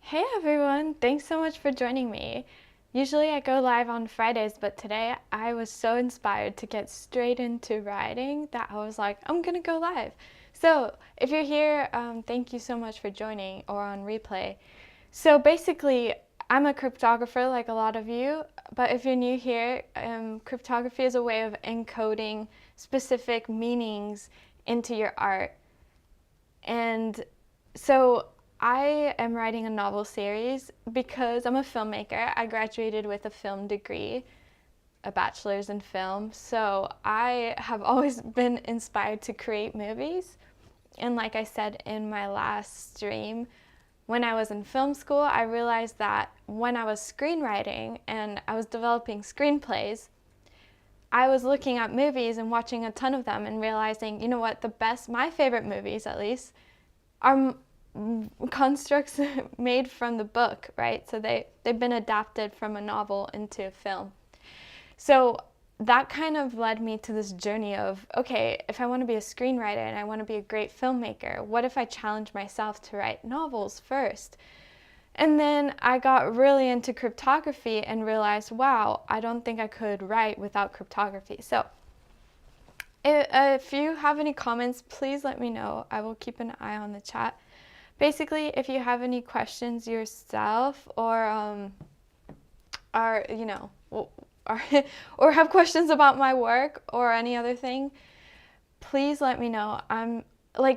Hey everyone, thanks so much for joining me. Usually I go live on Fridays, but today I was so inspired to get straight into writing that I was like, I'm gonna go live. So if you're here, thank you so much for joining or on replay. So basically, I'm a cryptographer like a lot of you, but if you're new here, cryptography is a way of encoding specific meanings into your art. And so I am writing a novel series because I'm a filmmaker. I graduated with a film degree, a bachelor's in film. So I have always been inspired to create movies. And like I said in my last stream, when I was in film school, I realized that when I was screenwriting and I was developing screenplays, I was looking at movies and watching a ton of them and realizing, you know what, my favorite movies at least, are constructs made from the book, right? So they've been adapted from a novel into a film. So that kind of led me to this journey of, okay, if I want to be a screenwriter and I want to be a great filmmaker, what if I challenge myself to write novels first? And then I got really into cryptography and realized, wow, I don't think I could write without cryptography. So if you have any comments, please let me know. I will keep an eye on the chat. Basically, if you have any questions yourself or or have questions about my work or any other thing, please let me know.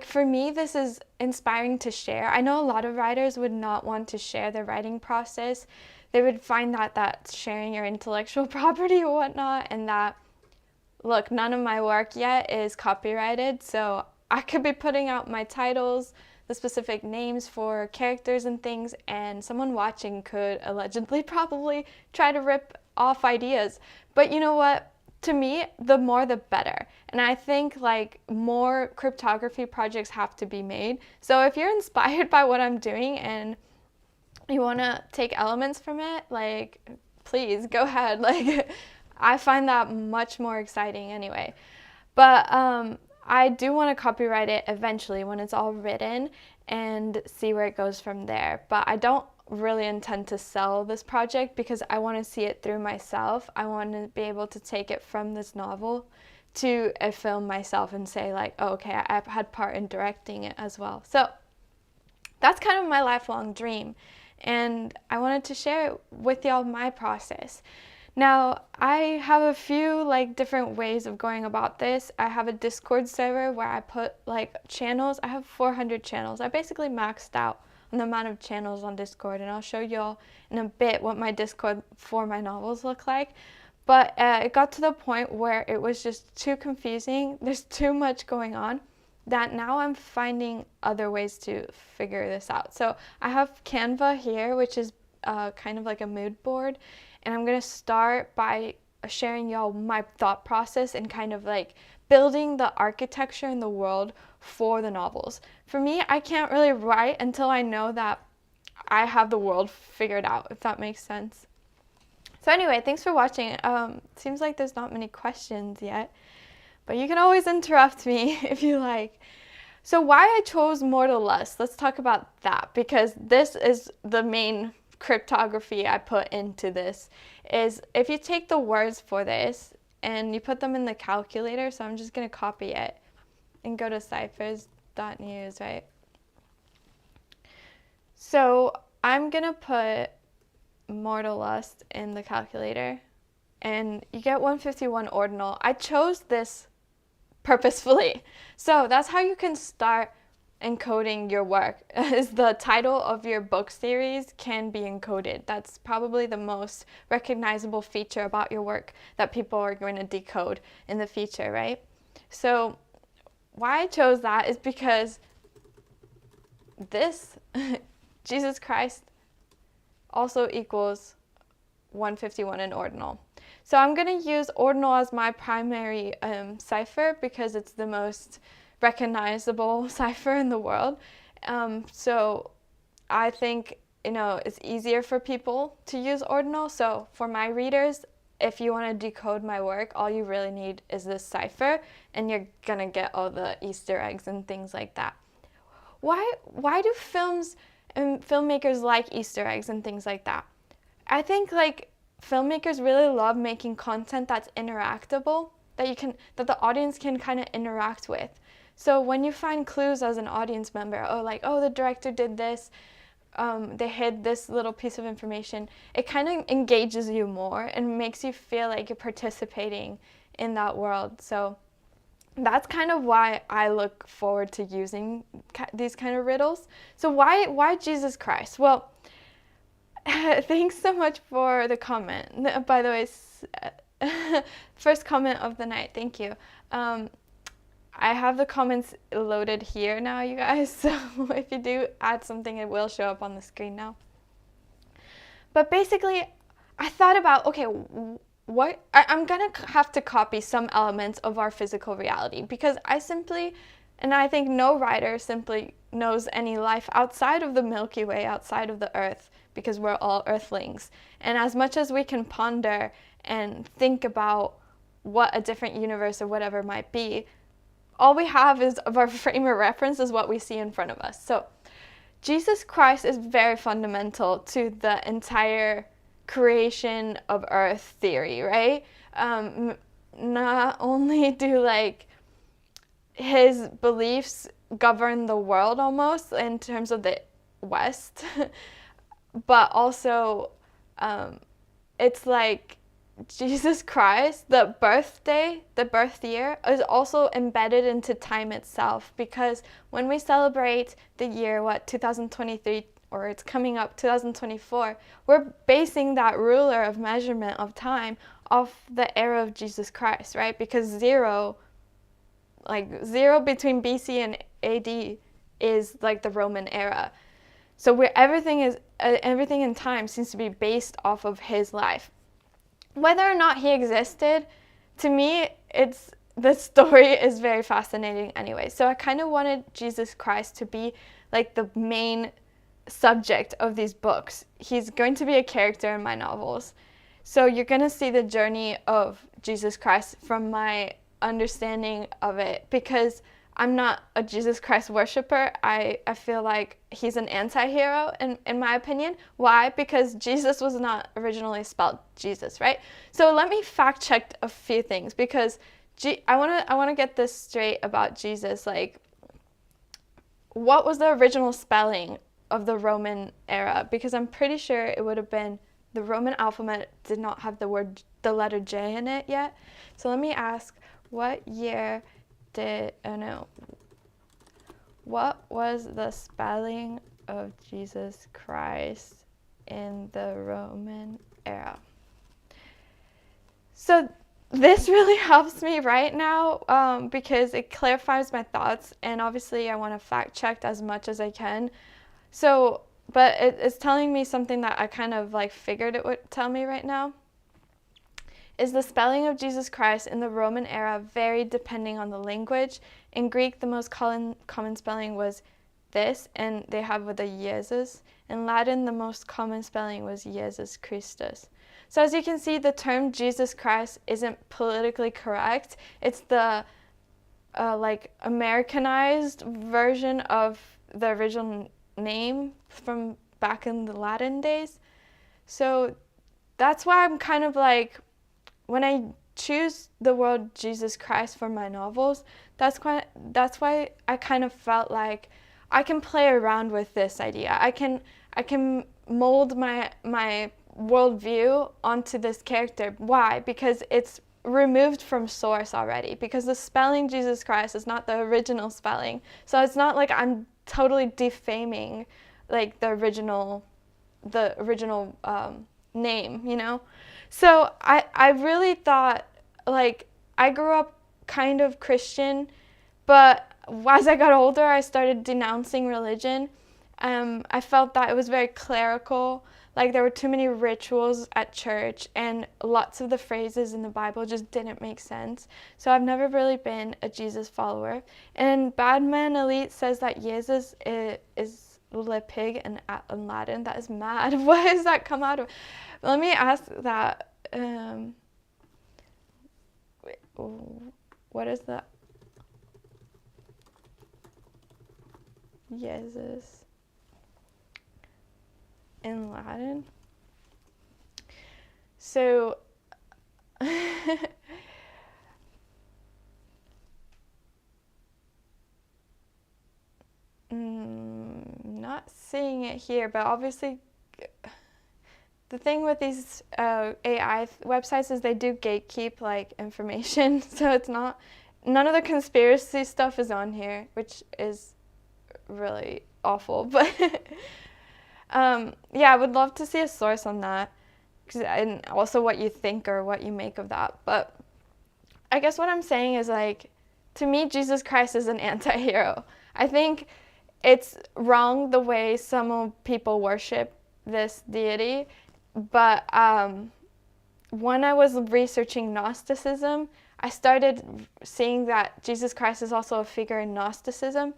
For me, this is inspiring to share. I know a lot of writers would not want to share their writing process. They would find that that's sharing your intellectual property or whatnot, and that, look, none of my work yet is copyrighted, so I could be putting out my titles, the specific names for characters and things, and someone watching could allegedly probably try to rip off ideas. But you know what? To me, the more the better. And I think more cryptography projects have to be made. So if you're inspired by what I'm doing and you want to take elements from it, please go ahead. I find that much more exciting anyway. But I do want to copyright it eventually when it's all written and see where it goes from there. But I don't really intend to sell this project because I want to see it through myself. I want to be able to take it from this novel to a film myself and say oh, okay, I've had part in directing it as well. So that's kind of my lifelong dream, and I wanted to share with y'all my process. Now, I have a few different ways of going about this. I have a Discord server where I put channels. I have 400 channels. I basically maxed out on the amount of channels on Discord, and I'll show y'all in a bit what my Discord for my novels look like. But it got to the point where it was just too confusing. There's too much going on that now I'm finding other ways to figure this out. So I have Canva here, which is kind of like a mood board. And I'm going to start by sharing y'all my thought process and kind of building the architecture in the world for the novels. For me, I can't really write until I know that I have the world figured out, if that makes sense. So anyway, thanks for watching. Seems like there's not many questions yet, but you can always interrupt me if you like. So why I chose Mortal Lust, let's talk about that, because this is the main cryptography I put into this. Is if you take the words for this and you put them in the calculator, so I'm just going to copy it and go to Cyphers.news, right? So I'm going to put Mortal Lust in the calculator and you get 151 ordinal. I chose this purposefully. So that's how you can start encoding your work. Is the title of your book series can be encoded. That's probably the most recognizable feature about your work that people are going to decode in the future, right? So why I chose that is because this Jesus Christ also equals 151 in ordinal. So I'm going to use ordinal as my primary cipher because it's the most recognizable cipher in the world. So I think, it's easier for people to use ordinal. So for my readers, if you want to decode my work, all you really need is this cipher, and you're going to get all the Easter eggs and things like that. Why do films filmmakers like Easter eggs and things like that. I think like filmmakers really love making content that's interactable, that the audience can kind of interact with. So when you find clues as an audience member, oh, like, oh, the director did this, they hid this little piece of information, it kind of engages you more and makes you feel like you're participating in that world. So that's kind of why I look forward to using these kind of riddles. So why Jesus Christ? Well, thanks so much for the comment. By the way, first comment of the night, thank you. I have the comments loaded here now, you guys, so if you do add something, it will show up on the screen now. But basically, I thought about, okay, I'm gonna have to copy some elements of our physical reality, because I think no writer simply knows any life outside of the Milky Way, outside of the Earth, because we're all Earthlings. And as much as we can ponder and think about what a different universe or whatever might be, all we have is of our frame of reference is what we see in front of us. So Jesus Christ is very fundamental to the entire creation of Earth theory, right? Not only do like his beliefs govern the world almost in terms of the West, but also it's like Jesus Christ, the birth year, is also embedded into time itself, because when we celebrate the year, 2023, or it's coming up 2024, we're basing that ruler of measurement of time off the era of Jesus Christ, right? Because zero between BC and AD is like the Roman era. So everything in time seems to be based off of his life. Whether or not he existed, to me, the story is very fascinating anyway. So I kind of wanted Jesus Christ to be like the main subject of these books. He's going to be a character in my novels. So you're going to see the journey of Jesus Christ from my understanding of it, because I'm not a Jesus Christ worshiper. I feel like he's an anti-hero in my opinion. Why? Because Jesus was not originally spelled Jesus, right? So let me fact check a few things, because I want to get this straight about Jesus. Like, what was the original spelling of the Roman era? Because I'm pretty sure it would have been, the Roman alphabet did not have the letter J in it yet. So let me ask, what was the spelling of Jesus Christ in the Roman era? So this really helps me right now, because it clarifies my thoughts, and obviously I want to fact check as much as I can. So, but it's telling me something that I kind of like figured it would tell me right now. Is the spelling of Jesus Christ in the Roman era varied depending on the language. In Greek, the most common spelling was this, and they have with a Jesus. In Latin, the most common spelling was Jesus Christus. So as you can see, the term Jesus Christ isn't politically correct. It's the like Americanized version of the original name from back in the Latin days. So that's why I'm kind of like, when I choose the word Jesus Christ for my novels, that's why I kind of felt like I can play around with this idea. I can mold my worldview onto this character. Why? Because it's removed from source already. Because the spelling Jesus Christ is not the original spelling. So it's not like I'm totally defaming like the original name, you know? So I really thought, like, I grew up kind of Christian, but as I got older, I started denouncing religion. I felt that it was very clerical, like there were too many rituals at church, and lots of the phrases in the Bible just didn't make sense. So I've never really been a Jesus follower. And Badman Elite says that Jesus is 𝓬𝓪𝓵 in Latin. That is mad. What does that come out of? Let me ask that. What is that? Jesus. in Latin. So not seeing it here, but obviously the thing with these AI websites is they do gatekeep like information, so it's not, none of the conspiracy stuff is on here, which is really awful. But yeah, I would love to see a source on that, and also what you think or what you make of that. But I guess what I'm saying is, like, to me, Jesus Christ is an anti-hero. I think it's wrong the way some people worship this deity, but when I was researching Gnosticism, I started seeing that Jesus Christ is also a figure in Gnosticism,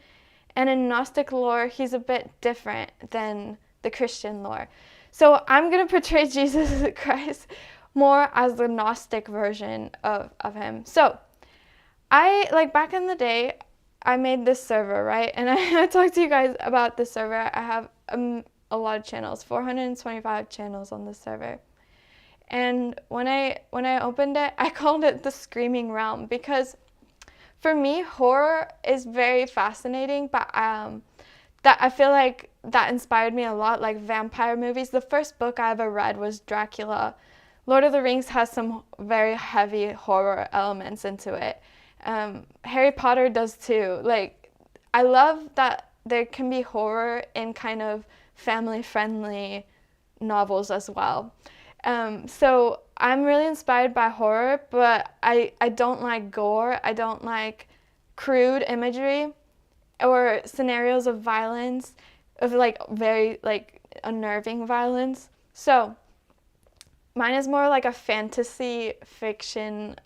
and in Gnostic lore, he's a bit different than the Christian lore. So I'm going to portray Jesus Christ more as the Gnostic version of him. So back in the day, I made this server, right? And I talked to you guys about this server. I have a lot of channels, 425 channels on this server. And when I opened it, I called it the Screaming Realm, because for me, horror is very fascinating, but that I feel like that inspired me a lot, like vampire movies. The first book I ever read was Dracula. Lord of the Rings has some very heavy horror elements into it. Harry Potter does too. Like, I love that there can be horror in kind of family-friendly novels as well. So I'm really inspired by horror, but I don't like gore. I don't like crude imagery or scenarios of violence, of like very like unnerving violence. So mine is more like a fantasy fiction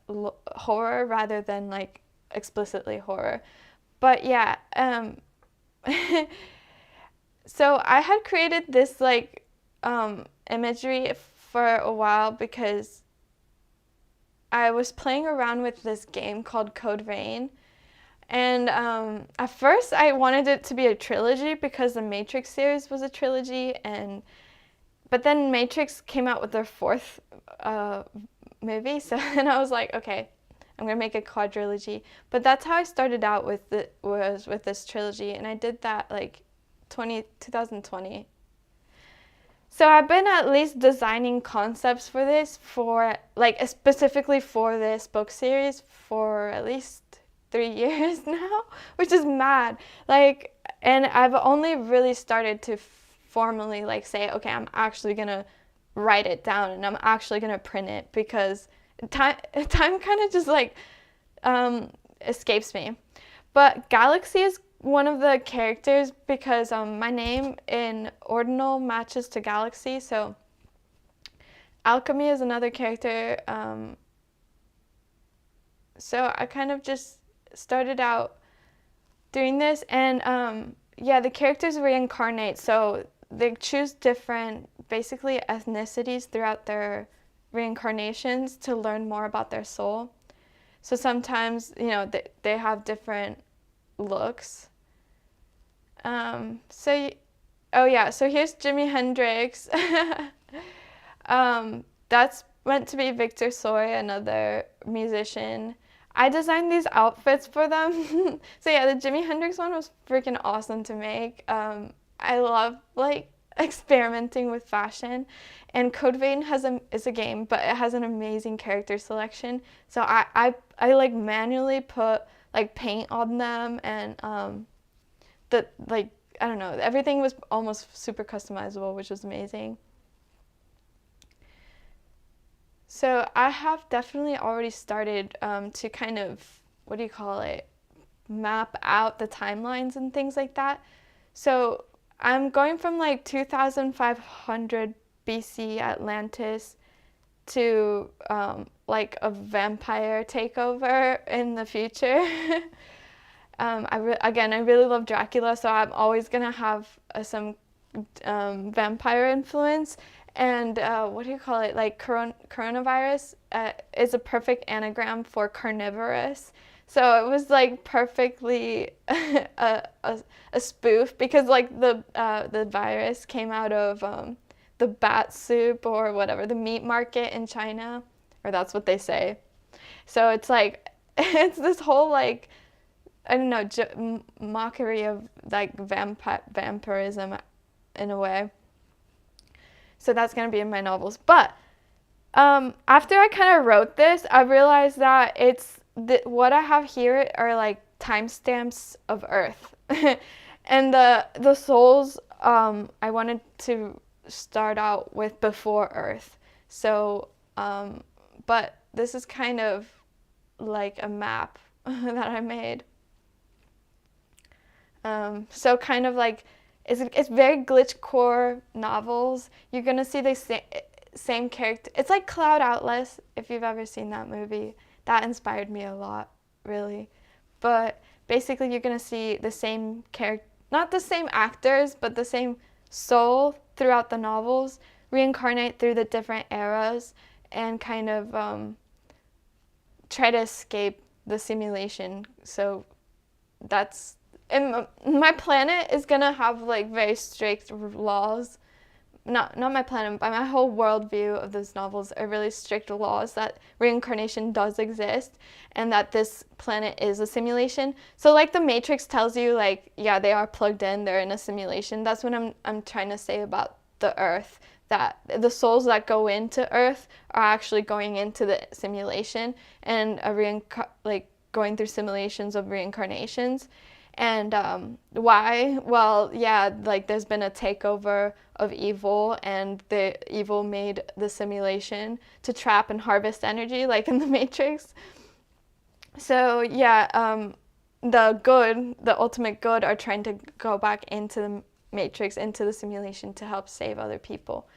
horror rather than like explicitly horror. But yeah, so I had created this like imagery for a while because I was playing around with this game called 𝓬𝓪𝓵𝓬𝓾. And at first I wanted it to be a trilogy because the Matrix series was a trilogy, but then Matrix came out with their fourth movie, so then I was like, okay, I'm gonna make a quadrilogy. But that's how I started out with this trilogy, and I did that like 2020. So I've been at least designing concepts for this, for like specifically for this book series, for at least 3 years now, which is mad. Like, and I've only really started to formally like say, okay, I'm actually gonna write it down and I'm actually gonna print it, because time kind of just like escapes me. But Galaxy is one of the characters because my name in ordinal matches to Galaxy, so alchemy is another character. So I kind of just started out doing this, and yeah, the characters reincarnate, so they choose different basically ethnicities throughout their reincarnations to learn more about their soul. So sometimes, you know, they have different looks. Oh yeah, so here's Jimi Hendrix. That's meant to be 𝓫𝓫𝓪𝓀, another musician. I designed these outfits for them. So yeah, the Jimi Hendrix one was freaking awesome to make. I love like experimenting with fashion, and 𝓬𝓪𝓵𝓬 is a game, but it has an amazing character selection. So I like manually put like paint on them, and like, I don't know, everything was almost super customizable, which was amazing. So I have definitely already started to kind of, what do you call it, map out the timelines and things like that. So I'm going from like 2500 BC Atlantis to like a vampire takeover in the future. Again, I really love Dracula, so I'm always gonna have some vampire influence. And what do you call it? Like coronavirus is a perfect anagram for carnivorous. So it was like perfectly a spoof, because like the virus came out of the bat soup or whatever, the meat market in China, or that's what they say. So it's like, it's this whole like, I don't know, mockery of like vampirism in a way. So that's going to be in my novels. But after I kind of wrote this, I realized that what I have here are like timestamps of Earth. And the souls I wanted to start out with before Earth. So, but this is kind of like a map that I made. So kind of like, it's very glitchcore novels. You're going to see the same character. It's like Cloud Atlas, if you've ever seen that movie. That inspired me a lot, really. But basically you're going to see the same character, not the same actors, but the same soul throughout the novels, reincarnate through the different eras and kind of try to escape the simulation. So that's, and my planet is gonna have like very strict laws. Not my planet, but my whole worldview of those novels are really strict laws that reincarnation does exist and that this planet is a simulation. So like the Matrix tells you, like, yeah, they are plugged in, they're in a simulation. That's what I'm trying to say about the Earth, that the souls that go into Earth are actually going into the simulation and like going through simulations of reincarnations. And why? Well, yeah, like there's been a takeover of evil, and the evil made the simulation to trap and harvest energy, like in the Matrix. So yeah, the ultimate good, are trying to go back into the Matrix, into the simulation, to help save other people.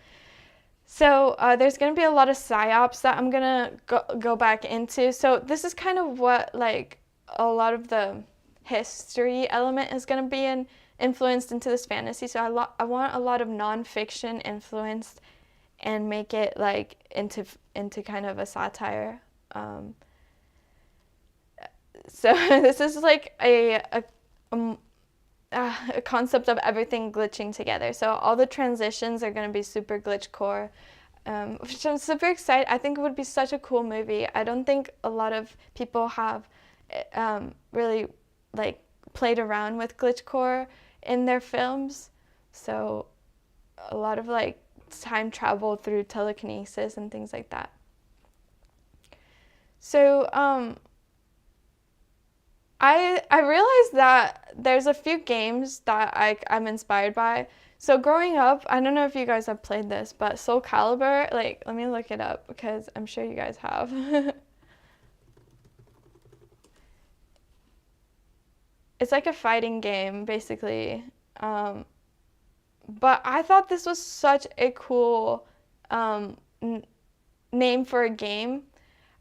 So there's going to be a lot of psyops that I'm going to go back into. So this is kind of what like a lot of the history element is going to be influenced into this fantasy. So I want a lot of nonfiction influenced and make it like into kind of a satire. So this is like a concept of everything glitching together. So all the transitions are going to be super glitchcore, which I'm super excited. I think it would be such a cool movie. I don't think a lot of people have really like played around with glitchcore in their films. So a lot of like time travel through telekinesis and things like that. So I realized that there's a few games that I'm inspired by. So growing up, I don't know if you guys have played this, but 𝓀𝓪𝓵, like, let me look it up because I'm sure you guys have. It's like a fighting game, basically. But I thought this was such a cool name for a game.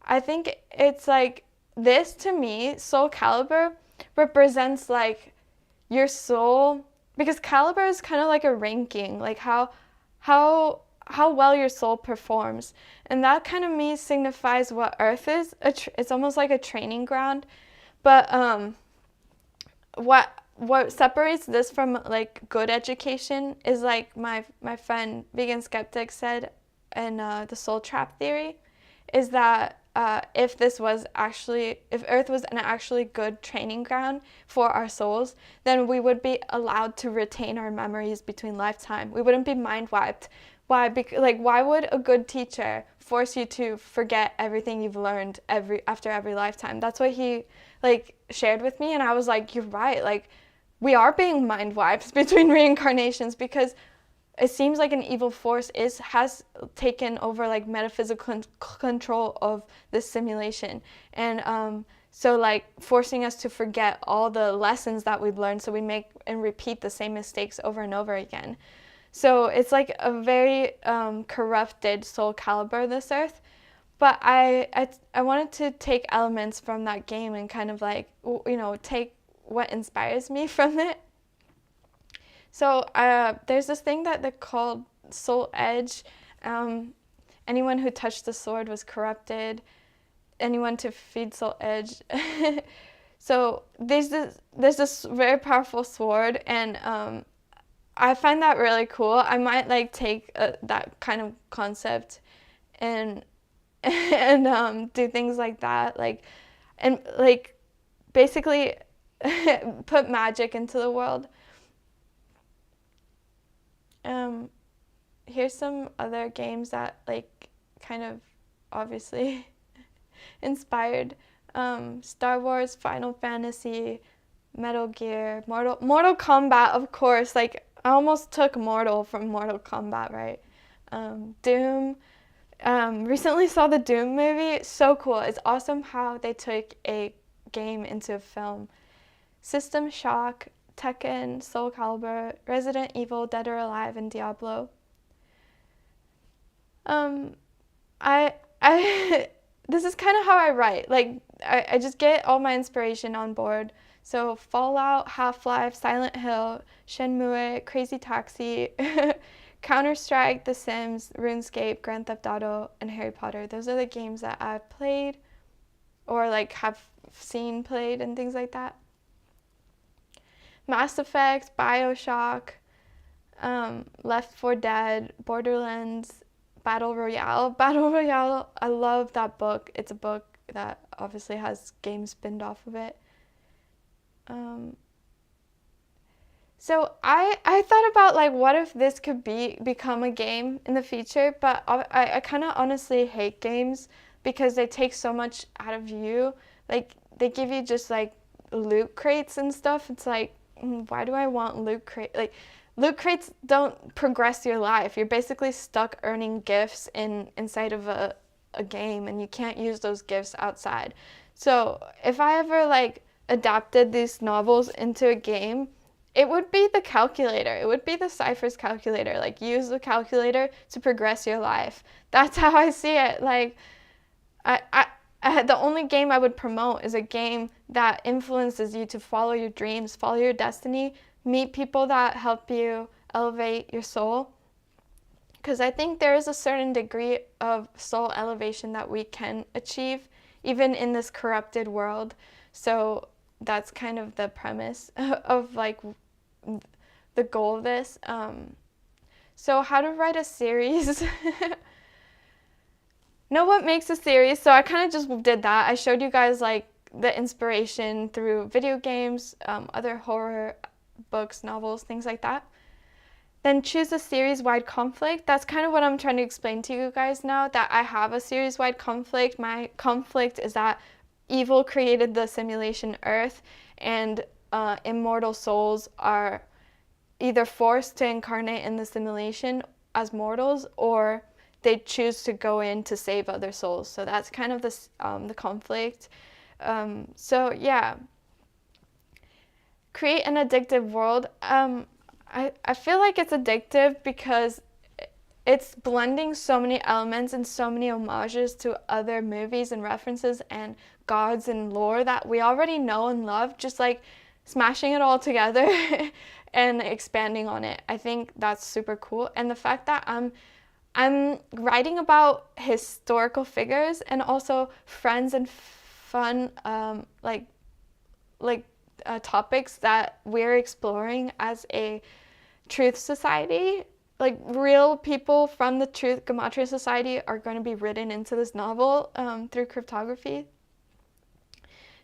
I think it's like, this to me, 𝓀𝓪𝓵 represents like your soul, because caliber is kind of like a ranking, like how well your soul performs. And that kind of me signifies what Earth is. It's almost like a training ground. But what separates this from like good education is, like my friend 𝓮𝓶𝓪𝓽𝓻𝓸 said in the soul trap theory, is that if Earth was an actually good training ground for our souls, then we would be allowed to retain our memories between lifetime. We wouldn't be mind wiped. Why? Why would a good teacher force you to forget everything you've learned after every lifetime? That's what he like shared with me, and I was like, you're right. Like, we are being mind wiped between reincarnations, because it seems like an evil force has taken over like metaphysical control of this simulation, and so like forcing us to forget all the lessons that we've learned, so we make and repeat the same mistakes over and over again. So it's like a very corrupted 𝓀𝓪𝓵, this Earth. But I wanted to take elements from that game and kind of like, you know, take what inspires me from it. So there's this thing that they called soul edge. Anyone who touched the sword was corrupted. Anyone to feed soul edge. So there's this very powerful sword, and I find that really cool. I might like take that kind of concept and do things like that, like, and like basically put magic into the world. Here's some other games that like kind of obviously inspired. Star Wars, Final Fantasy, Metal Gear, Mortal Kombat, of course. Like, I almost took Mortal from Mortal Kombat, right? Doom. Recently saw the Doom movie. So cool. It's awesome how they took a game into a film. System Shock, Tekken, Soul Calibur, Resident Evil, Dead or Alive, and Diablo. I this is kind of how I write. Like, I just get all my inspiration on board. So Fallout, Half-Life, Silent Hill, Shenmue, Crazy Taxi, Counter-Strike, The Sims, RuneScape, Grand Theft Auto, and Harry Potter. Those are the games that I've played or like have seen played and things like that. Mass Effect, BioShock, Left 4 Dead, Borderlands, Battle Royale. Battle Royale, I love that book. It's a book that obviously has games spinned off of it. So I thought about like, what if this could become a game in the future, but I kind of honestly hate games because they take so much out of you. Like, they give you just like loot crates and stuff. It's like, why do I want loot crate? Like, loot crates don't progress your life. You're basically stuck earning gifts inside of a game, and you can't use those gifts outside. So if I ever like adapted these novels into a game, it would be the calculator. It would be the Cyphers calculator. Like, use the calculator to progress your life. That's how I see it. Like, the only game I would promote is a game that influences you to follow your dreams, follow your destiny, meet people that help you elevate your soul. Because I think there is a certain degree of soul elevation that we can achieve, even in this corrupted world. So that's kind of the premise of like the goal of this. So how to write a series. Know what makes a series? So I kind of just did that. I showed you guys like the inspiration through video games, other horror books, novels, things like that. Then choose a series-wide conflict. That's kind of what I'm trying to explain to you guys now, that I have a series-wide conflict. My conflict is that evil created the simulation Earth, and immortal souls are either forced to incarnate in the simulation as mortals, or they choose to go in to save other souls. So that's kind of the conflict. So yeah, create an addictive world. I feel like it's addictive because it's blending so many elements and so many homages to other movies and references and gods and lore that we already know and love, just like smashing it all together and expanding on it. I think that's super cool. And the fact that I'm writing about historical figures and also friends and fun topics that we're exploring as a truth society. Like, real people from the Truth Gematria Society are going to be written into this novel through cryptography.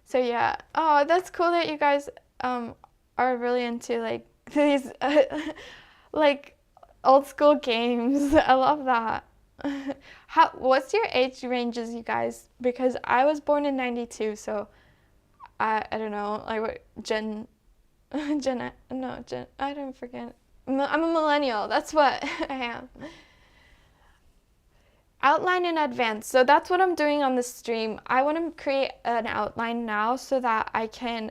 So yeah, oh, that's cool that you guys are really into like these like old school games. I love that. What's your age ranges, you guys? Because I was born in 92, so I don't know, like what I don't forget. I'm a millennial, that's what I am. Outline in advance. So that's what I'm doing on this stream. I want to create an outline now so that I can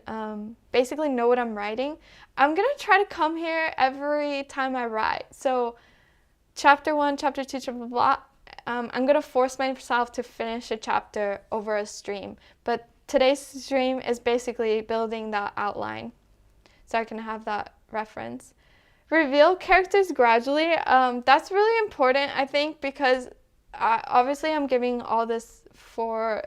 basically know what I'm writing. I'm going to try to come here every time I write. So chapter 1, chapter 2, chapter blah. I'm going to force myself to finish a chapter over a stream. But today's stream is basically building that outline so I can have that reference. Reveal characters gradually. That's really important, I think, because obviously I'm giving all this for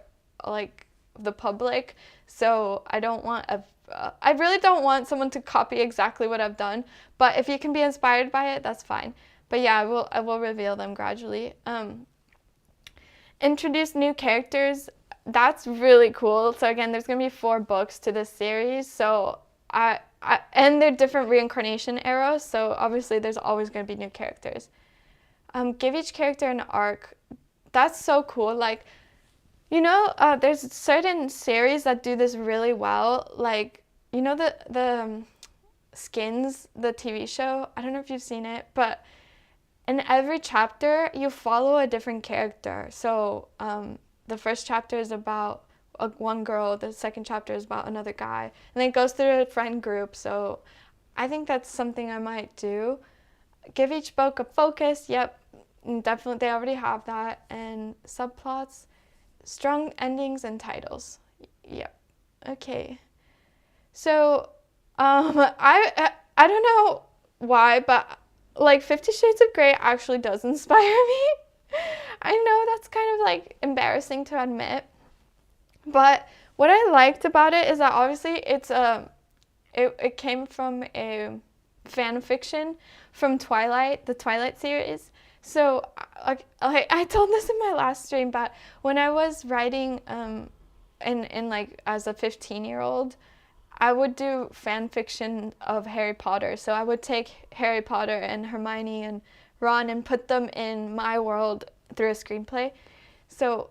like the public, so I don't want a I really don't want someone to copy exactly what I've done, but if you can be inspired by it, that's fine. But yeah, I will reveal them gradually. Introduce new characters. That's really cool. So again, there's going to be 4 books to this series. So and they're different reincarnation eras. So obviously there's always going to be new characters. Give each character an arc. That's so cool. Like, you know, there's certain series that do this really well. Like, you know, the Skins, the TV show. I don't know if you've seen it, but in every chapter, you follow a different character. So the first chapter is about one girl, the second chapter is about another guy, and then it goes through a friend group. So I think that's something I might do. Give each book a focus. Yep, definitely, they already have that. And subplots, strong endings, and titles. Yep. Okay. So I don't know why, but like 50 Shades of Grey actually does inspire me. I know that's kind of like embarrassing to admit, but what I liked about it is that obviously it came from a fan fiction from Twilight, the Twilight series. So like I told this in my last stream, but when I was writing in like as a 15-year-old, I would do fan fiction of Harry Potter. So I would take Harry Potter and Hermione and Ron and put them in my world through a screenplay. So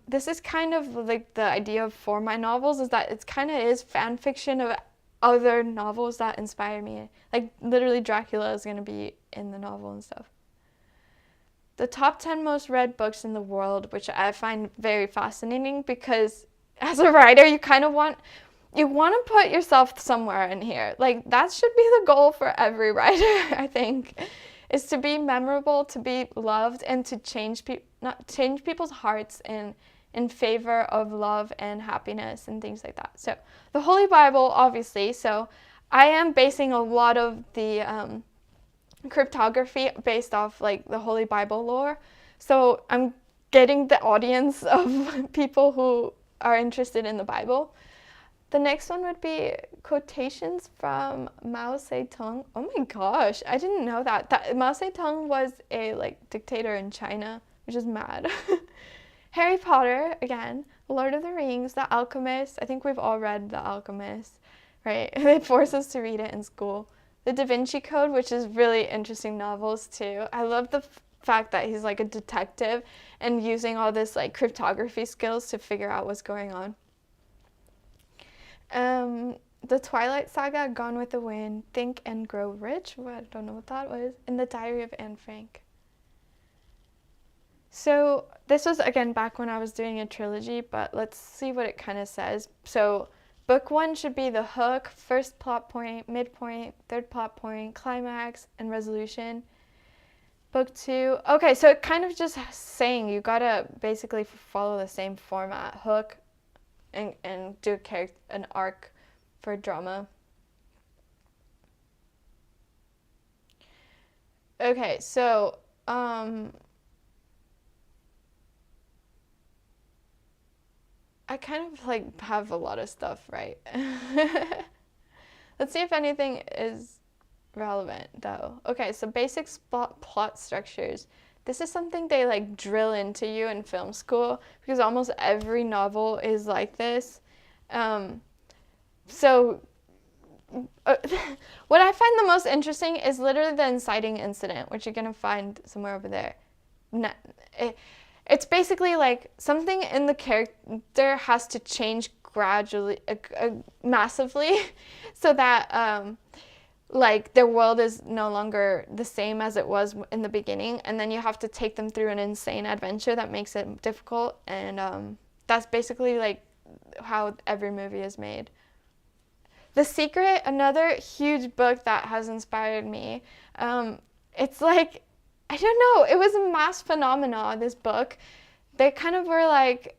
this is kind of like the idea for my novels, is that it's kind of is fan fiction of other novels that inspire me. Like literally Dracula is going to be in the novel and stuff. The top 10 most read books in the world, which I find very fascinating, because as a writer, you kind of want to put yourself somewhere in here. Like that should be the goal for every writer, I think, is to be memorable, to be loved, and to change people's hearts in favor of love and happiness and things like that. So the Holy Bible, obviously. So I am basing a lot of the cryptography based off like the Holy Bible lore. So I'm getting the audience of people who are interested in the Bible. The next one would be quotations from Mao Zedong. Oh my gosh, I didn't know that. Mao Zedong was a like dictator in China, which is mad. Harry Potter, again, Lord of the Rings, The Alchemist. I think we've all read The Alchemist, right? They force us to read it in school. The Da Vinci Code, which is really interesting novels too. I love the fact that he's like a detective and using all this like cryptography skills to figure out what's going on. The Twilight Saga, Gone with the Wind, Think and Grow Rich. Well, I don't know what that was. And The Diary of Anne Frank. So this was again back when I was doing a trilogy, but let's see what it kind of says. So book 1 should be the hook, first plot point, midpoint, third plot point, climax, and resolution. Book 2, okay, so it kind of just saying you gotta basically follow the same format, hook, and do an arc for drama. Okay, so I kind of like have a lot of stuff, right? Let's see if anything is relevant though. Okay, so basic plot structures. This is something they like drill into you in film school, because almost every novel is like this. So what I find the most interesting is literally the inciting incident, which you're going to find somewhere over there. It's basically like something in the character has to change gradually, massively, so that like their world is no longer the same as it was in the beginning, and then you have to take them through an insane adventure that makes it difficult, and that's basically like how every movie is made. The Secret, another huge book that has inspired me. It's like, I don't know, it was a mass phenomenon, this book. They kind of were like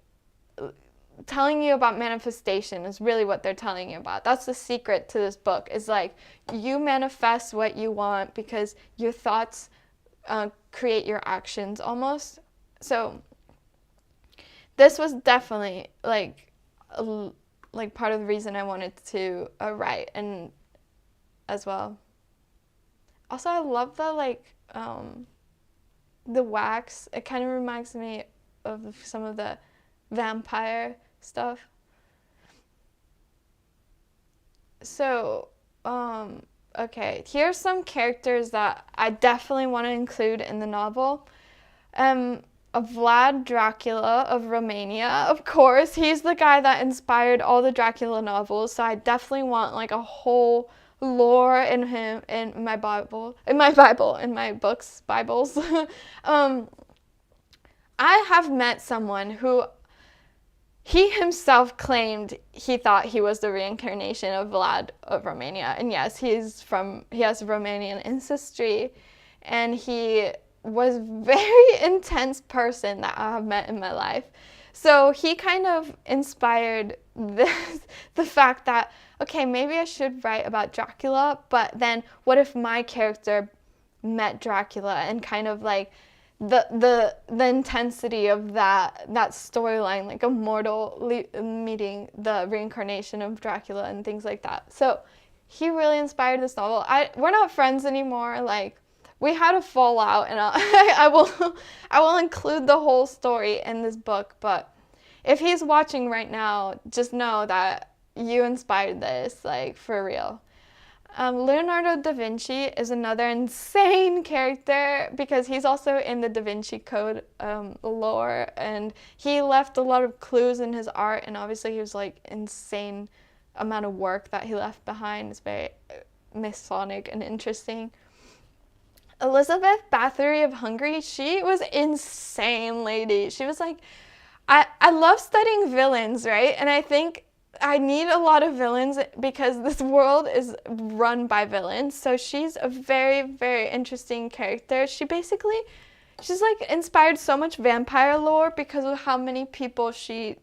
telling you about manifestation is really what they're telling you about. That's the secret to this book, is like you manifest what you want because your thoughts create your actions almost. So this was definitely like like part of the reason I wanted to write and as well. Also, I love the wax. It kind of reminds me of some of the vampire stuff. So, okay, here's some characters that I definitely want to include in the novel. Vlad Dracula of Romania, of course. He's the guy that inspired all the Dracula novels, so I definitely want like a whole lore in him in my Bibles. I have met someone who he himself claimed he thought he was the reincarnation of Vlad of Romania. And yes, he has Romanian ancestry, and he was a very intense person that I have met in my life. So he kind of inspired the fact that, okay, maybe I should write about Dracula, but then what if my character met Dracula, and kind of like the intensity of that storyline, like a mortal meeting the reincarnation of Dracula and things like that. So he really inspired this novel. We're not friends anymore. Like, we had a fallout, and I will include the whole story in this book. But if he's watching right now, just know that you inspired this, like, for real. Leonardo da Vinci is another insane character because he's also in the Da Vinci Code lore, and he left a lot of clues in his art, and obviously he was like insane amount of work that he left behind. It's very Masonic and interesting. Elizabeth Bathory of Hungary, she was insane lady. She was like, I love studying villains, right? And I think I need a lot of villains because this world is run by villains. So she's a very, very interesting character. She's like inspired so much vampire lore because of how many people she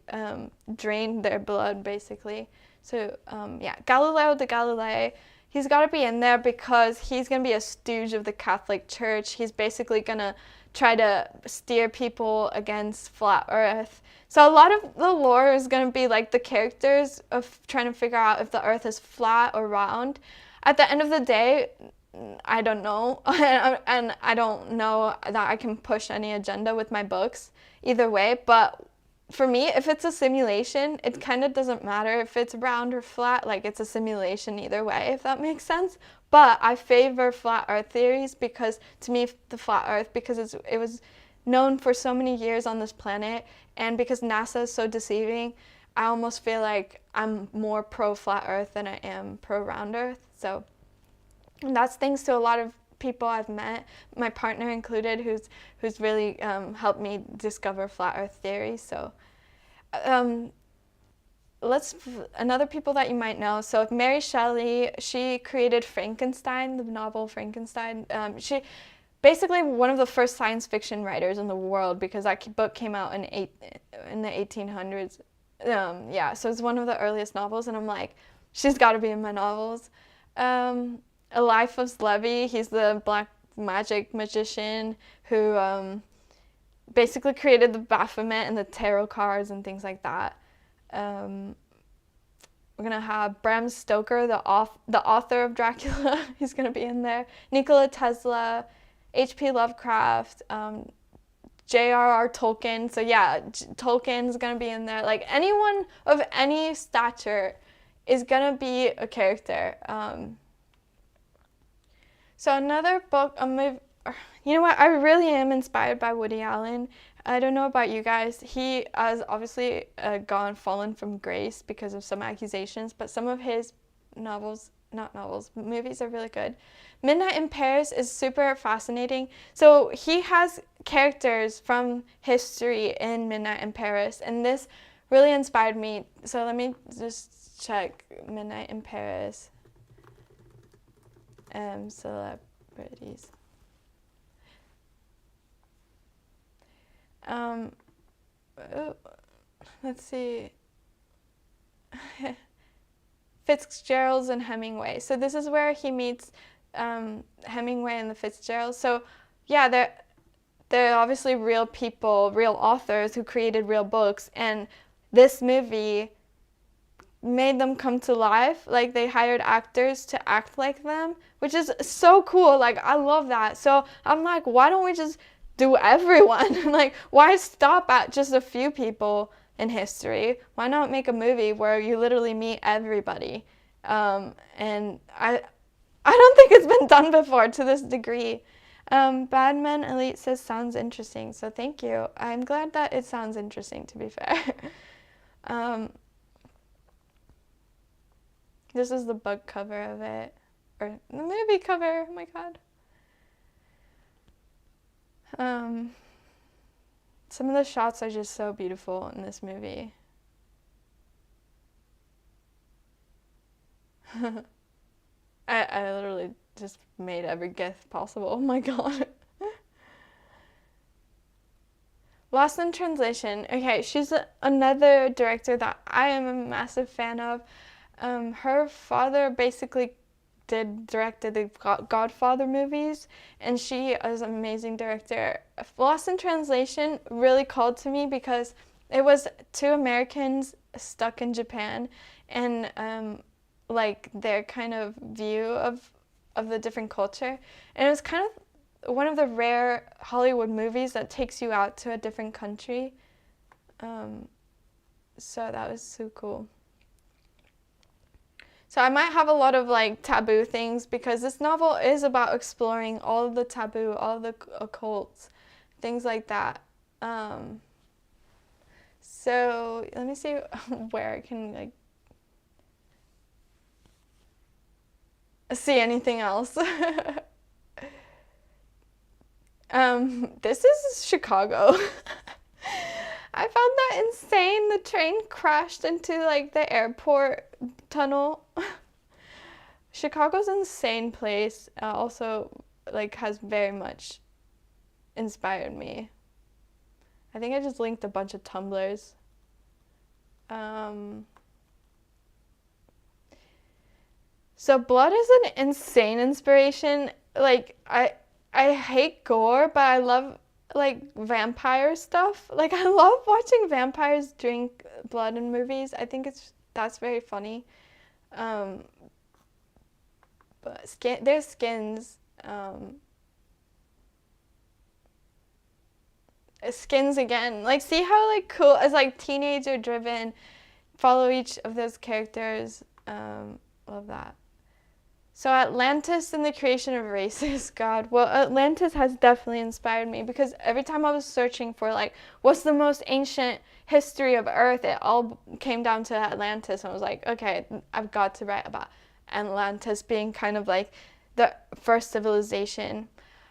drained their blood, basically. So yeah, Galileo Galilei, he's got to be in there because he's going to be a stooge of the Catholic Church. He's basically going to try to steer people against flat Earth. So a lot of the lore is going to be like the characters of trying to figure out if the Earth is flat or round. At the end of the day, I don't know, and I don't know that I can push any agenda with my books either way, but for me, if it's a simulation, it kind of doesn't matter if it's round or flat. Like, it's a simulation either way, if that makes sense. But I favor flat Earth theories because, to me, the flat Earth, because it was known for so many years on this planet, and because NASA is so deceiving, I almost feel like I'm more pro flat Earth than I am pro round Earth. So, and that's thanks to a lot of people I've met, my partner included, who's really helped me discover flat Earth theory. So another people that you might know. So Mary Shelley, she created Frankenstein, the novel Frankenstein. She basically one of the first science fiction writers in the world because that book came out in the 1800s. Yeah, so it's one of the earliest novels, and I'm like, she's got to be in my novels. Eliphas Levi, he's the black magic magician who basically created the Baphomet and the tarot cards and things like that. We're gonna have Bram Stoker, the author of Dracula. He's gonna be in there. Nikola Tesla, H.P. Lovecraft, J.R.R. Tolkien. So yeah, Tolkien's gonna be in there. Like, anyone of any stature is gonna be a character. So another book, you know what, I really am inspired by Woody Allen. I don't know about you guys. He has obviously fallen from grace because of some accusations, but some of his movies are really good. Midnight in Paris is super fascinating. So he has characters from history in Midnight in Paris, and this really inspired me. So let me just check Midnight in Paris. Celebrities. Let's see. Fitzgeralds and Hemingway. So this is where he meets Hemingway and the Fitzgeralds. So yeah, they're obviously real people, real authors who created real books, and this movie made them come to life. Like they hired actors to act like them, which is so cool. Like I love that. So I'm like, why don't we just do everyone? Like why stop at just a few people in history? Why not make a movie where you literally meet everybody? And I don't think it's been done before to this degree. Badman Elite says sounds interesting, so thank you. I'm glad that it sounds interesting, to be fair. This is the book cover of it, or the movie cover, oh my god. Some of the shots are just so beautiful in this movie. I literally just made every gift possible. Oh my god. Lost in Translation. Okay, she's another director that I am a massive fan of. Her father basically directed the Godfather movies, and she is an amazing director. Lost in Translation really called to me because it was two Americans stuck in Japan, and like their kind of view of the different culture, and it was kind of one of the rare Hollywood movies that takes you out to a different country. So that was so cool. So I might have a lot of like taboo things because this novel is about exploring all of the taboo, all of the occult, things like that. So let me see where I can like see anything else. This is Chicago. I found that insane. The train crashed into like the airport tunnel. Chicago's an insane place. Also, like, has very much inspired me. I think I just linked a bunch of Tumblrs. So blood is an insane inspiration. Like, I hate gore, but I love like vampire stuff. Like I love watching vampires drink blood in movies. I think that's very funny. But their skins. Skins again. Like see how like cool it's like teenager driven. Follow each of those characters. Love that. So Atlantis and the creation of races, God. Well, Atlantis has definitely inspired me because every time I was searching for like, what's the most ancient history of Earth, it all came down to Atlantis. And I was like, okay, I've got to write about Atlantis being kind of like the first civilization.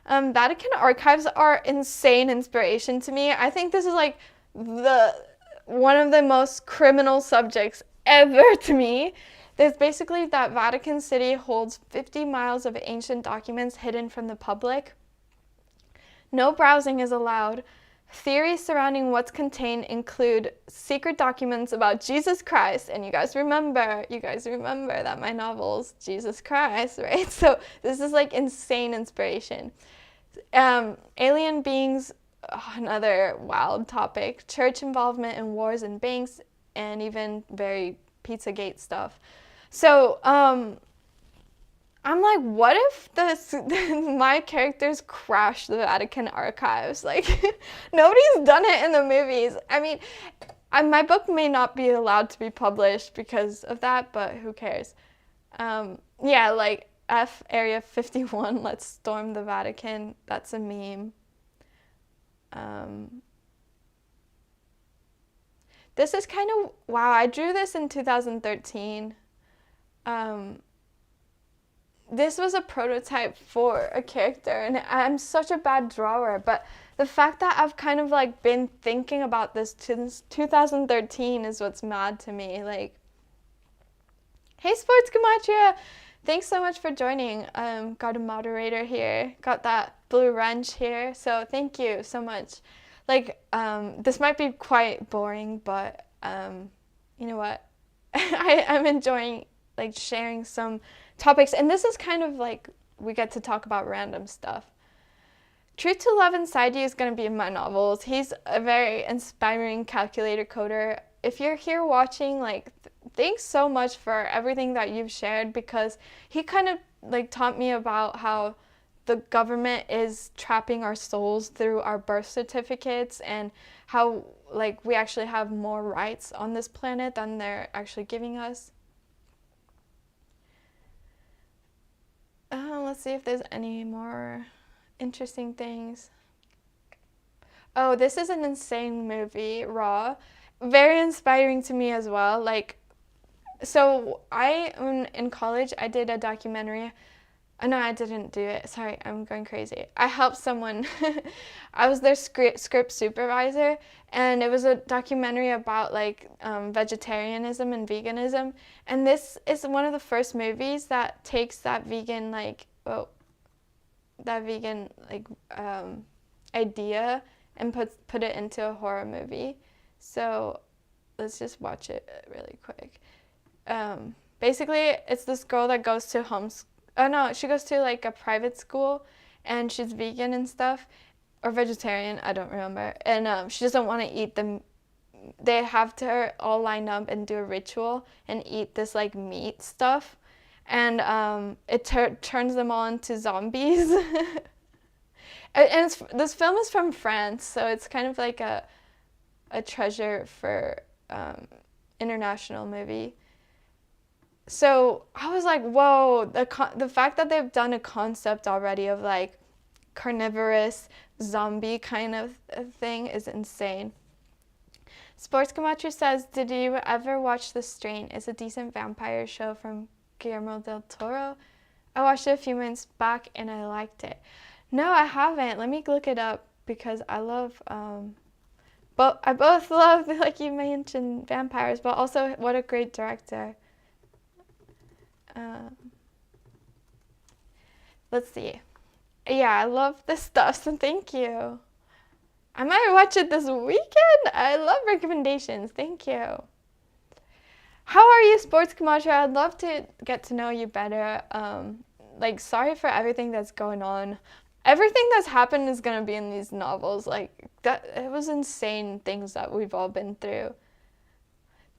Vatican archives are insane inspiration to me. I think this is like one of the most criminal subjects ever to me. There's basically that Vatican City holds 50 miles of ancient documents hidden from the public. No browsing is allowed. Theories surrounding what's contained include secret documents about Jesus Christ, and you guys remember that my novel's Jesus Christ, right? So this is like insane inspiration. Alien beings, another wild topic. Church involvement in wars and banks, and even very Pizzagate stuff. So, I'm like, what if my characters crash the Vatican archives? Like, nobody's done it in the movies. I mean, my book may not be allowed to be published because of that, but who cares? Yeah, like, Area 51, let's storm the Vatican. That's a meme. This is kind of, wow, I drew this in 2013. This was a prototype for a character, and I'm such a bad drawer, but the fact that I've kind of like been thinking about this since 2013 is what's mad to me. Like, hey Sports Gematria, thanks so much for joining. Got a moderator here, got that blue wrench here, so thank you so much. Like, this might be quite boring, but you know what? I'm enjoying like sharing some topics, and this is kind of like we get to talk about random stuff. Truth to Love Inside You is going to be in my novels. He's a very inspiring calculator coder. If you're here watching, like, thanks so much for everything that you've shared, because he kind of like taught me about how the government is trapping our souls through our birth certificates, and how like we actually have more rights on this planet than they're actually giving us. Let's see if there's any more interesting things. Oh, this is an insane movie, Raw. Very inspiring to me as well. Like, so in college, I did a documentary. Oh, no, I didn't do it. Sorry, I'm going crazy. I helped someone. I was their script supervisor, and it was a documentary about like vegetarianism and veganism. And this is one of the first movies that takes that vegan idea and put it into a horror movie. So let's just watch it really quick. Basically, it's this girl that goes to she goes to like a private school, and she's vegan and stuff, or vegetarian, I don't remember. And she doesn't want to eat them. They have her all line up and do a ritual and eat this like meat stuff, and it turns them all into zombies. And this film is from France, so it's kind of like a treasure for international movie. So I was like, whoa, the fact that they've done a concept already of like carnivorous zombie kind of thing is insane. Sports Gematria says, did you ever watch The Strain? It's a decent vampire show from Guillermo del Toro. I watched it a few months back and I liked it. No, I haven't. Let me look it up, because I love, but I both love, like you mentioned, vampires, but also what a great director. Let's see. Yeah, I love this stuff, so thank you. I might watch it this weekend. I love recommendations. Thank you. How are you, Sports Gematria? I'd love to get to know you better. Like, sorry for everything that's going on. Everything that's happened is going to be in these novels. Like, it was insane things that we've all been through.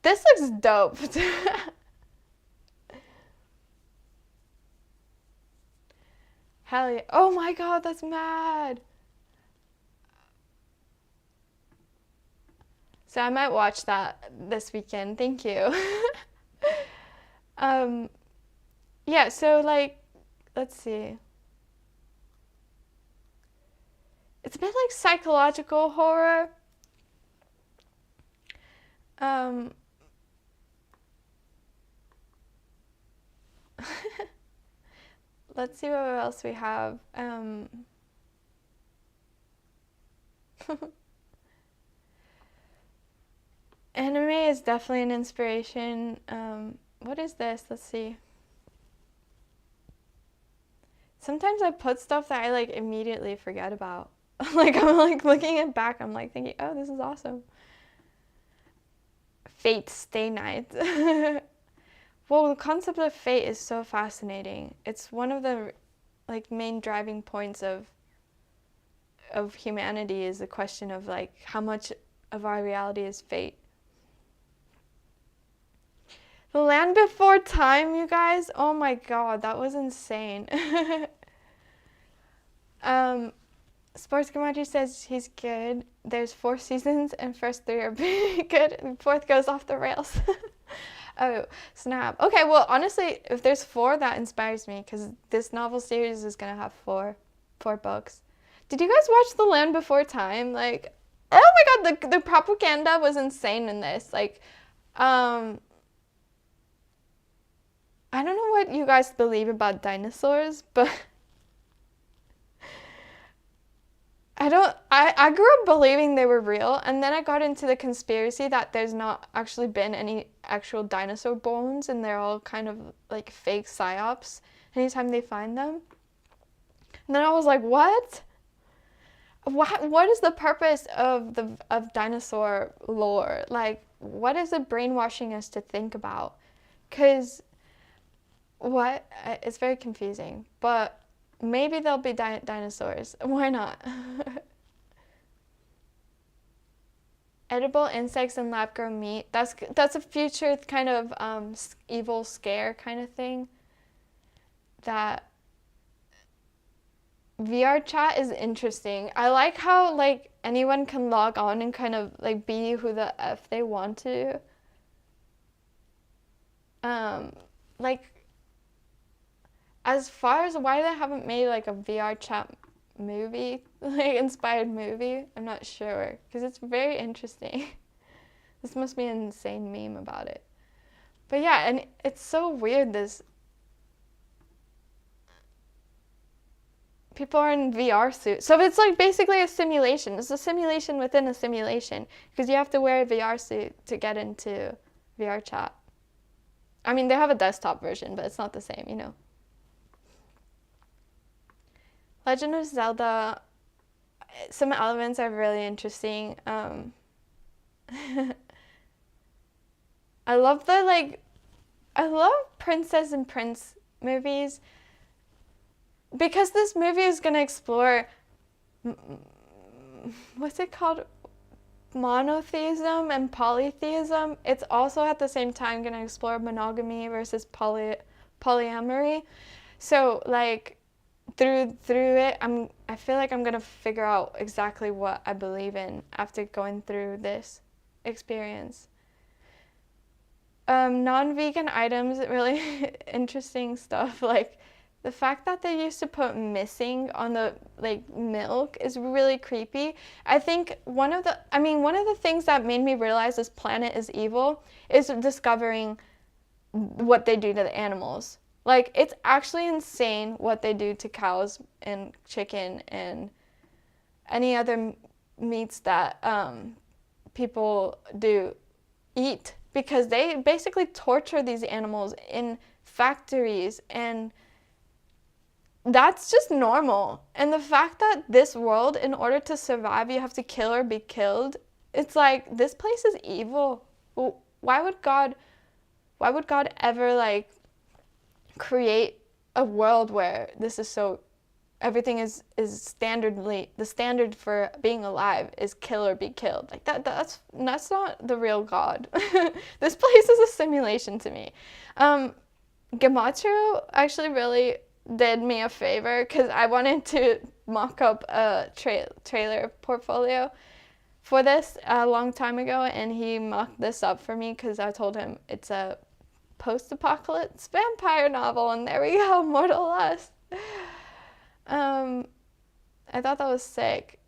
This looks dope. Hell yeah. Oh my god, that's mad. So I might watch that this weekend. Thank you. Yeah, so like, let's see. It's a bit like psychological horror. Let's see what else we have. Anime is definitely an inspiration. What is this? Let's see. Sometimes I put stuff that I like immediately forget about. Like I'm like looking it back, I'm like thinking, oh, this is awesome. Fate Stay Night. Well, the concept of fate is so fascinating. It's one of the like main driving points of humanity, is the question of like how much of our reality is fate. The Land Before Time, you guys. Oh my god, that was insane. Sports Gematria says he's good. There's 4 seasons and first 3 are pretty good, and 4th goes off the rails. Oh, snap. Okay, well, honestly, if there's 4, that inspires me, because this novel series is gonna have 4 books. Did you guys watch The Land Before Time? Like, oh my god, the propaganda was insane in this. Like, I don't know what you guys believe about dinosaurs, but I grew up believing they were real, and then I got into the conspiracy that there's not actually been any actual dinosaur bones, and they're all kind of like fake psyops anytime they find them. And then I was like, what? What is the purpose of dinosaur lore? Like, what is it brainwashing us to think about? Because it's very confusing, but maybe there'll be dinosaurs. Why not? edible insects and lab-grown meat. That's a future kind of evil scare kind of thing. That VR chat is interesting. I like how like anyone can log on and kind of like be who the F they want to. Like as far as why they haven't made like a VR chat movie, like inspired movie, I'm not sure because it's very interesting. This must be an insane meme about it. But yeah, and it's so weird this people are in VR suits. So it's like basically a simulation. It's a simulation within a simulation because you have to wear a VR suit to get into VR chat. I mean, they have a desktop version, but it's not the same, you know. Legend of Zelda, some elements are really interesting. I love Princess and Prince movies because this movie is going to explore, what's it called? Monotheism and polytheism. It's also at the same time going to explore monogamy versus polyamory. So like through it, I feel like I'm going to figure out exactly what I believe in after going through this experience. Non-vegan items, really interesting stuff. Like the fact that they used to put missing on the like milk is really creepy. I think one of the things that made me realize this planet is evil is discovering what they do to the animals. Like it's actually insane what they do to cows and chicken and any other meats that people eat because they basically torture these animals in factories, and that's just normal. And the fact that this world, in order to survive, you have to kill or be killed, it's like this place is evil. Why would God ever like create a world where this is so everything is the standard for being alive is kill or be killed? Like that's not the real God. This place is a simulation to me. Gematro actually really did me a favor because I wanted to mock up a trailer portfolio for this a long time ago, and he mocked this up for me because I told him it's a post-apocalypse vampire novel, and there we go, more or less. I thought that was sick.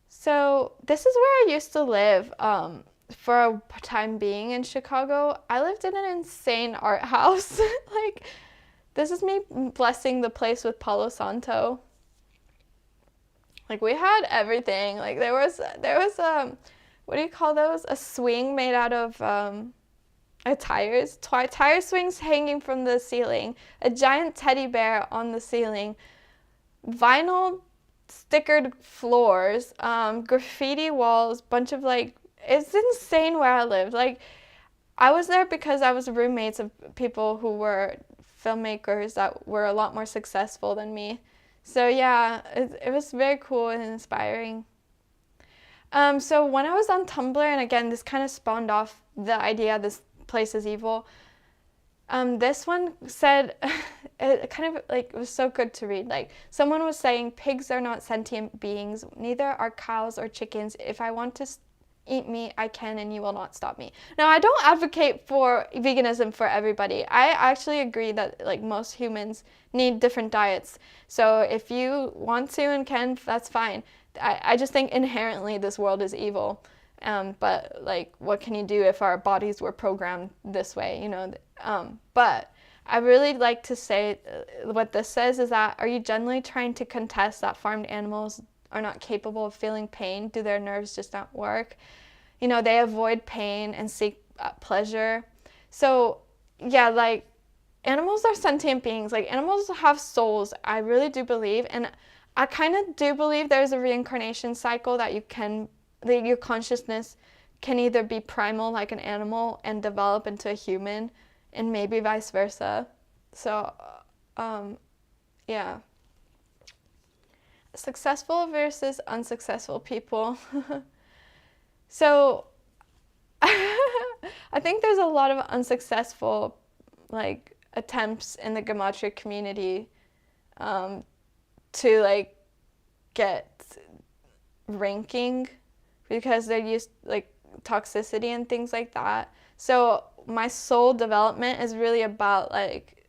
So this is where I used to live for a time being in Chicago. I lived in an insane art house. Like, this is me blessing the place with Palo Santo. Like, we had everything. Like, there was what do you call those? A swing made out of tire swings hanging from the ceiling, a giant teddy bear on the ceiling, vinyl stickered floors, graffiti walls, bunch of like, it's insane where I lived. Like, I was there because I was roommates of people who were filmmakers that were a lot more successful than me. So yeah, it was very cool and inspiring. So when I was on Tumblr, and again, this kind of spawned off the idea this place is evil, this one said, it kind of like, it was so good to read. Like, someone was saying, pigs are not sentient beings, neither are cows or chickens. If I want to eat meat, I can, and you will not stop me. Now, I don't advocate for veganism for everybody. I actually agree that like most humans need different diets. So if you want to and can, that's fine. I just think inherently this world is evil. But like, what can you do if our bodies were programmed this way, you know? But I really like to say what this says is that, are you generally trying to contest that farmed animals are not capable of feeling pain? Do their nerves just not work? You know, they avoid pain and seek pleasure. So yeah, like, animals are sentient beings. Like, animals have souls. I really do believe, and I kind of do believe there's a reincarnation cycle that your consciousness can either be primal like an animal and develop into a human, and maybe vice versa. So, yeah. successful versus unsuccessful people. So I think there's a lot of unsuccessful like attempts in the Gematria community to like get ranking because they're used like toxicity and things like that. So my soul development is really about like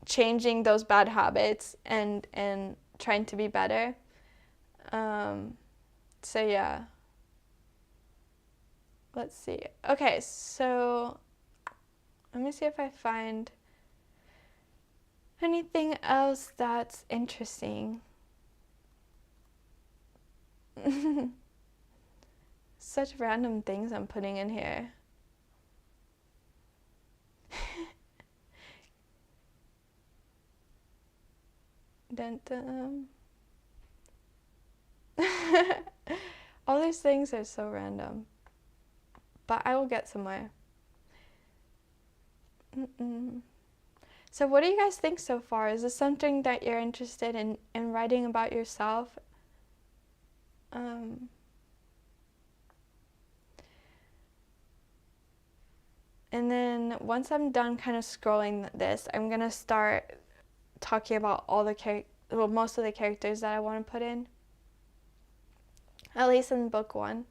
changing those bad habits and trying to be better. So yeah. Let's see. Okay, so let me see if I find anything else that's interesting. Such random things I'm putting in here. Dun, dun. All these things are so random, but I will get somewhere. So what do you guys think so far? Is this something that you're interested in writing about yourself? And then once I'm done kind of scrolling this, I'm going to start talking about all the most of the characters that I want to put in. At least in book 1.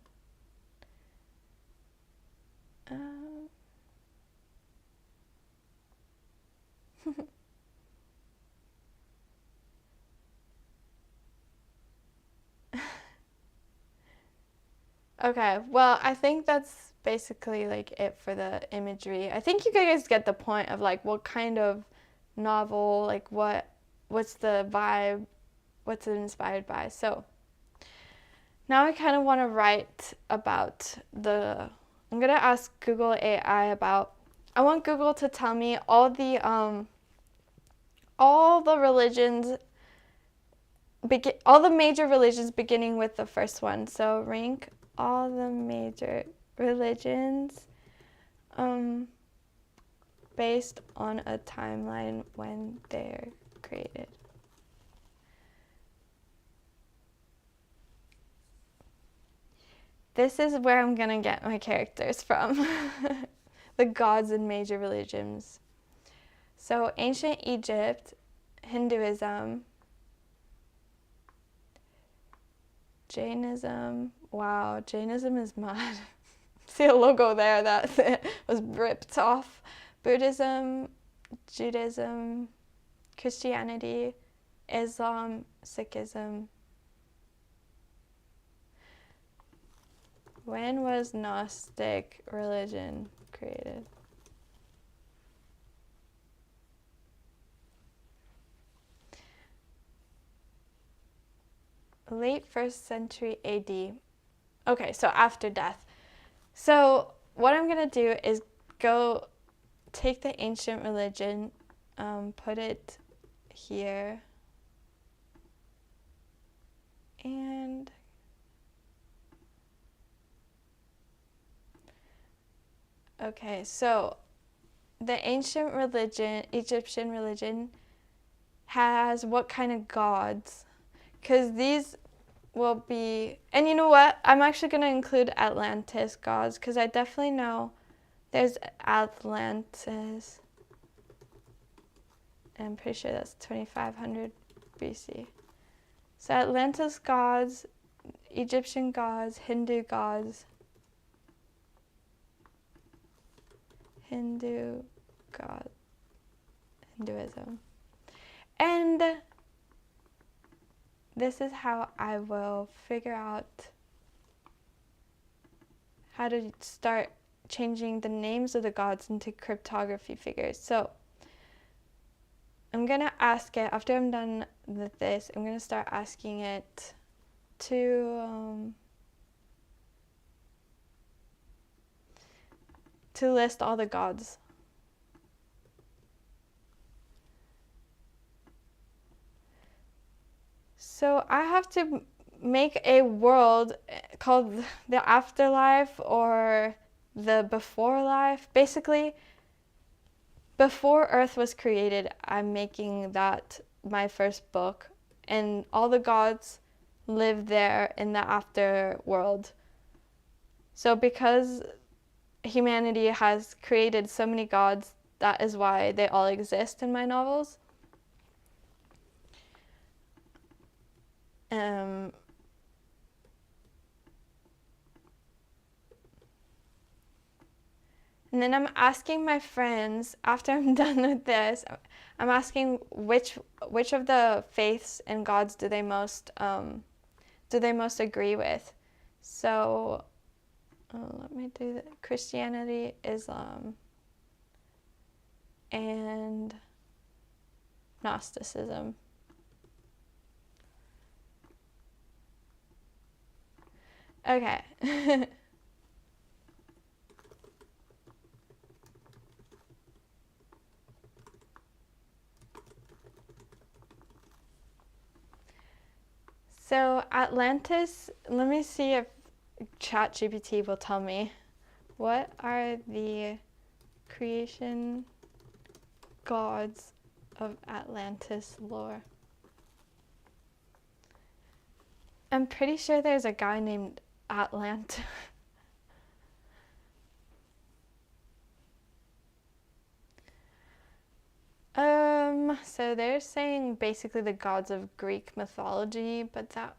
Okay, well, I think that's basically like it for the imagery. I think you guys get the point of like what kind of novel, like what's the vibe, what's it inspired by. So now I kind of want to write about I'm going to ask Google AI about, I want Google to tell me all the religions, all the major religions beginning with the first one. So rank all the major religions based on a timeline when they're created. This is where I'm gonna get my characters from. The gods in major religions. So ancient Egypt, Hinduism, Jainism. Wow, Jainism is mad. See a logo there that was ripped off. Buddhism, Judaism, Christianity, Islam, Sikhism. When was Gnostic religion created? Late 1st century AD. Okay, so after death. So what I'm going to do is go take the ancient religion, put it here, and okay, so the ancient religion, Egyptian religion, has what kind of gods? Because these will be, and you know what? I'm actually going to include Atlantis gods because I definitely know there's Atlantis. And I'm pretty sure that's 2500 BC. So Atlantis gods, Egyptian gods, Hindu gods, Hindu god, Hinduism. And this is how I will figure out how to start changing the names of the gods into cryptography figures. So I'm going to ask it, after I'm done with this, I'm going to start asking it to list all the gods. So I have to make a world called the afterlife or the before life. Basically, before Earth was created, I'm making that my first book. And all the gods live there in the afterworld. So because humanity has created so many gods, that is why they all exist in my novels. And then I'm asking my friends, after I'm done with this, I'm asking which of the faiths and gods do they most agree with. So let me do that. Christianity, Islam, and Gnosticism. Okay. So Atlantis, let me see if ChatGPT will tell me. What are the creation gods of Atlantis lore? I'm pretty sure there's a guy named Atlant. So they're saying basically the gods of Greek mythology, but that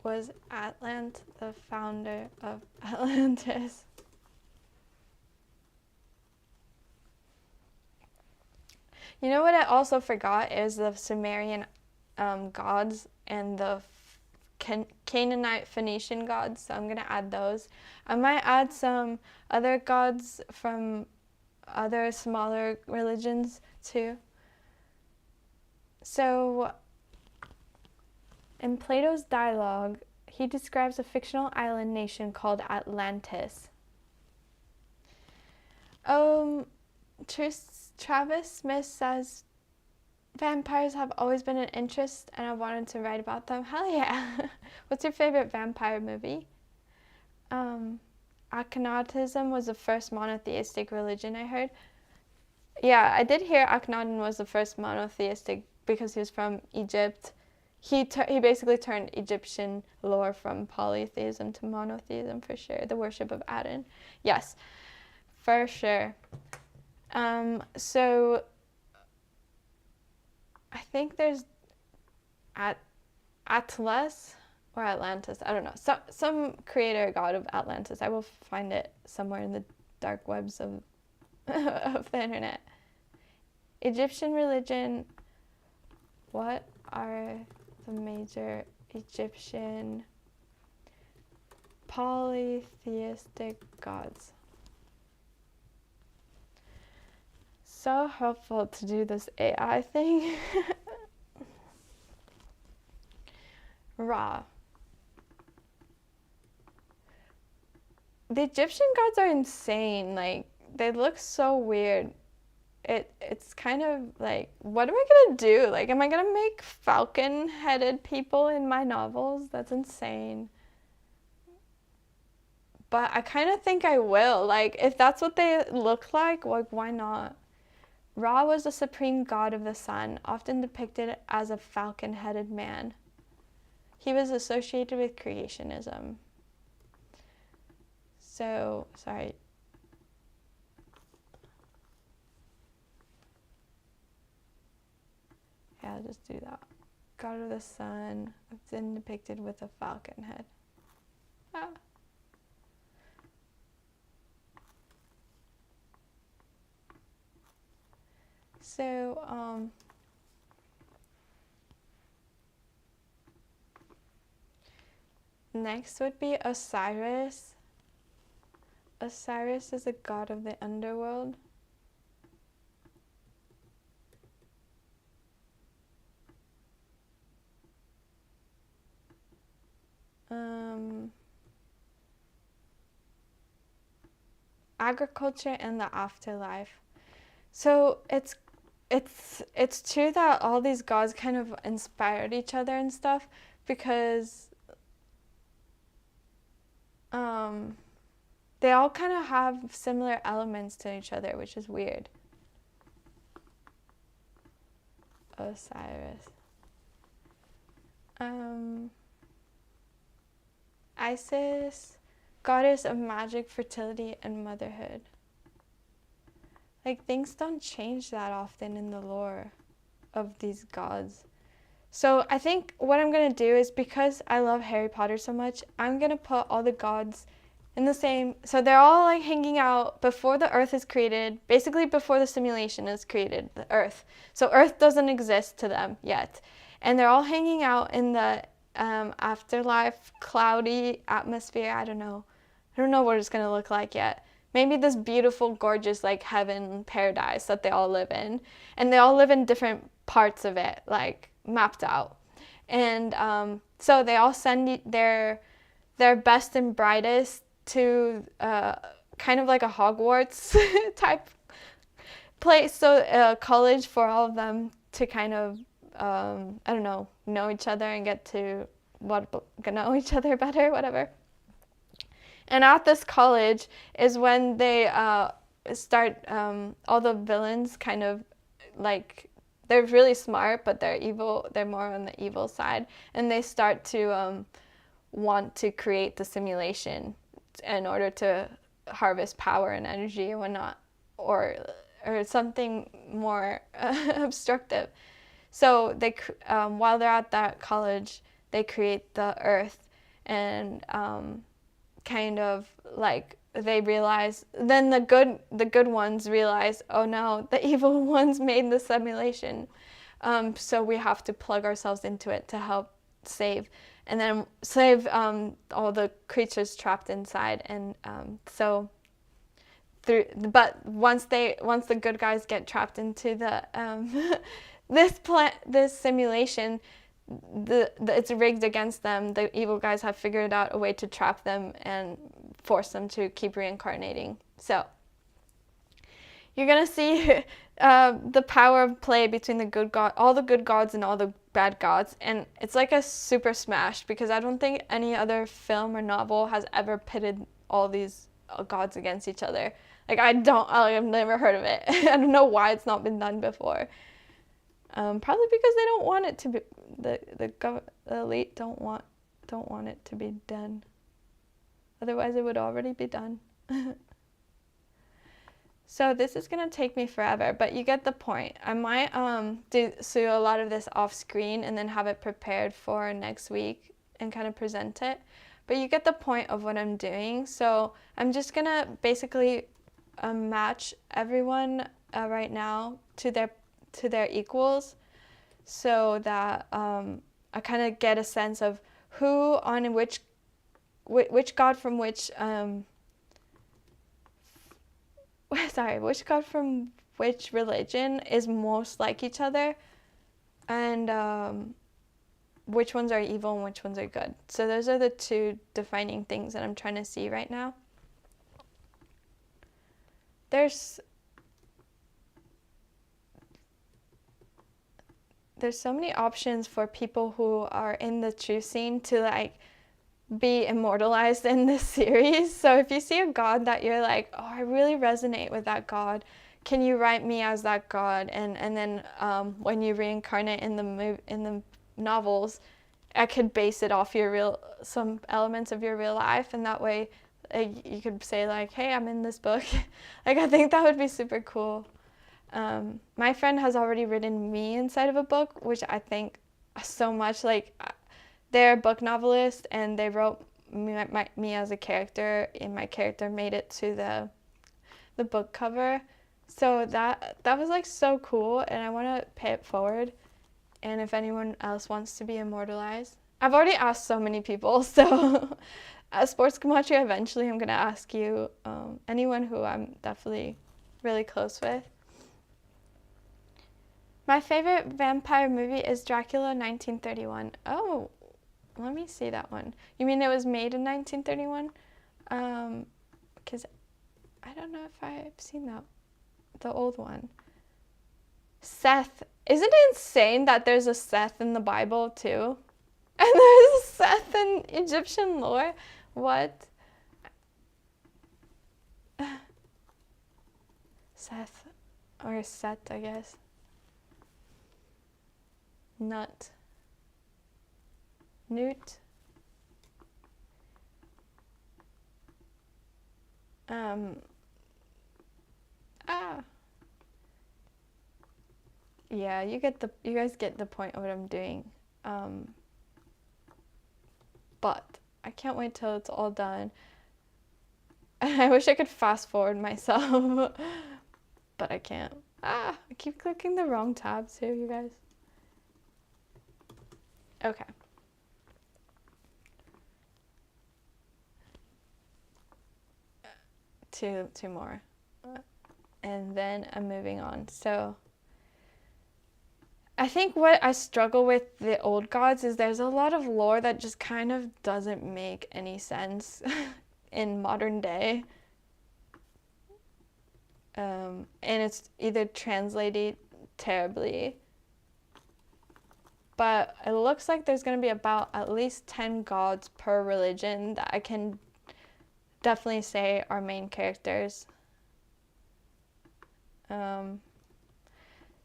was Atlant, the founder of Atlantis. You know what I also forgot is the Sumerian gods and the Canaanite Phoenician gods, so I'm going to add those. I might add some other gods from other smaller religions too. So in Plato's dialogue, he describes a fictional island nation called Atlantis. Travis Smith says, vampires have always been an interest and I wanted to write about them. Hell yeah. What's your favorite vampire movie? Akhenatism was the first monotheistic religion, I heard. Yeah, I did hear Akhenaten was the first monotheistic because he was from Egypt. He basically turned Egyptian lore from polytheism to monotheism for sure. The worship of Aten. Yes, for sure. So I think there's Atlas or Atlantis. I don't know. Some creator god of Atlantis. I will find it somewhere in the dark webs of of the internet. Egyptian religion. What are the major Egyptian polytheistic gods? So helpful to do this AI thing. Ra. The Egyptian gods are insane. Like, they look so weird. It's kind of like, what am I gonna do? Like, am I gonna make falcon-headed people in my novels? That's insane. But I kind of think I will. Like, if that's what they look like why not? Ra was the supreme god of the sun, often depicted as a falcon-headed man. He was associated with creationism. So, sorry. Yeah, I'll just do that. God of the sun, often depicted with a falcon head. Ah. So, next would be Osiris. Osiris is a god of the underworld. Agriculture and the afterlife. So it's true that all these gods kind of inspired each other and stuff, because they all kind of have similar elements to each other, which is weird. Osiris. Isis, goddess of magic, fertility, and motherhood. Like, things don't change that often in the lore of these gods. So I think what I'm going to do is, because I love Harry Potter so much, I'm going to put all the gods in the same, so they're all like hanging out before the earth is created, basically before the simulation is created, the earth. So earth doesn't exist to them yet. And they're all hanging out in the afterlife, cloudy atmosphere. I don't know what it's going to look like yet. Maybe this beautiful, gorgeous, like heaven, paradise that they all live in. And they all live in different parts of it, like mapped out. And so they all send their best and brightest to kind of like a Hogwarts type place, so a college for all of them to kind of, I don't know each other and get to know each other better, whatever. And at this college is when they start, all the villains kind of, like, they're really smart, but they're evil, they're more on the evil side, and they start to want to create the simulation in order to harvest power and energy and whatnot, or something more obstructive. So they, while they're at that college, they create the earth, and kind of like they realize, then the good ones realize, oh no, the evil ones made the simulation, so we have to plug ourselves into it to help save. And then save all the creatures trapped inside, and but once the good guys get trapped into the this simulation, it's rigged against them. The evil guys have figured out a way to trap them and force them to keep reincarnating. So you're gonna see the power of play between all the good gods and all the bad gods, and it's like a super smash, because I don't think any other film or novel has ever pitted all these gods against each other. Like, I've never heard of it. I don't know why it's not been done before. Probably because they don't want it to be, the elite don't want it to be done. Otherwise, it would already be done. So this is going to take me forever, but you get the point. I might do a lot of this off screen and then have it prepared for next week and kind of present it. But you get the point of what I'm doing. So I'm just going to basically match everyone right now to their equals, so that I kind of get a sense of who on which god from which which god from which religion is most like each other, and which ones are evil and which ones are good. So those are the two defining things that I'm trying to see right now. There's so many options for people who are in the true scene to like be immortalized in this series. So if you see a god that you're like, oh, I really resonate with that god, can you write me as that god? And then when you reincarnate in the novels, I could base it off some elements of your real life, and that way you could say like, hey, I'm in this book. Like, I think that would be super cool. My friend has already written me inside of a book, which I think so much, like, they're a book novelist, and they wrote me as a character, and my character made it to the book cover. So that was like so cool, and I want to pay it forward. And if anyone else wants to be immortalized, I've already asked so many people, so at Sports Gematria, eventually I'm going to ask you, anyone who I'm definitely really close with. My favorite vampire movie is Dracula 1931. Oh, let me see that one. You mean it was made in 1931? Because I don't know if I've seen the old one. Seth. Isn't it insane that there's a Seth in the Bible too? And there's a Seth in Egyptian lore? What? Seth. Or Set, I guess. Nut. Newt. Yeah, you guys get the point of what I'm doing. But I can't wait till it's all done. I wish I could fast forward myself, but I can't. I keep clicking the wrong tabs here, you guys. Okay. Two more. And then I'm moving on. So I think what I struggle with the old gods is there's a lot of lore that just kind of doesn't make any sense in modern day. And it's either translated terribly, but it looks like there's going to be about at least 10 gods per religion that I can definitely say are main characters.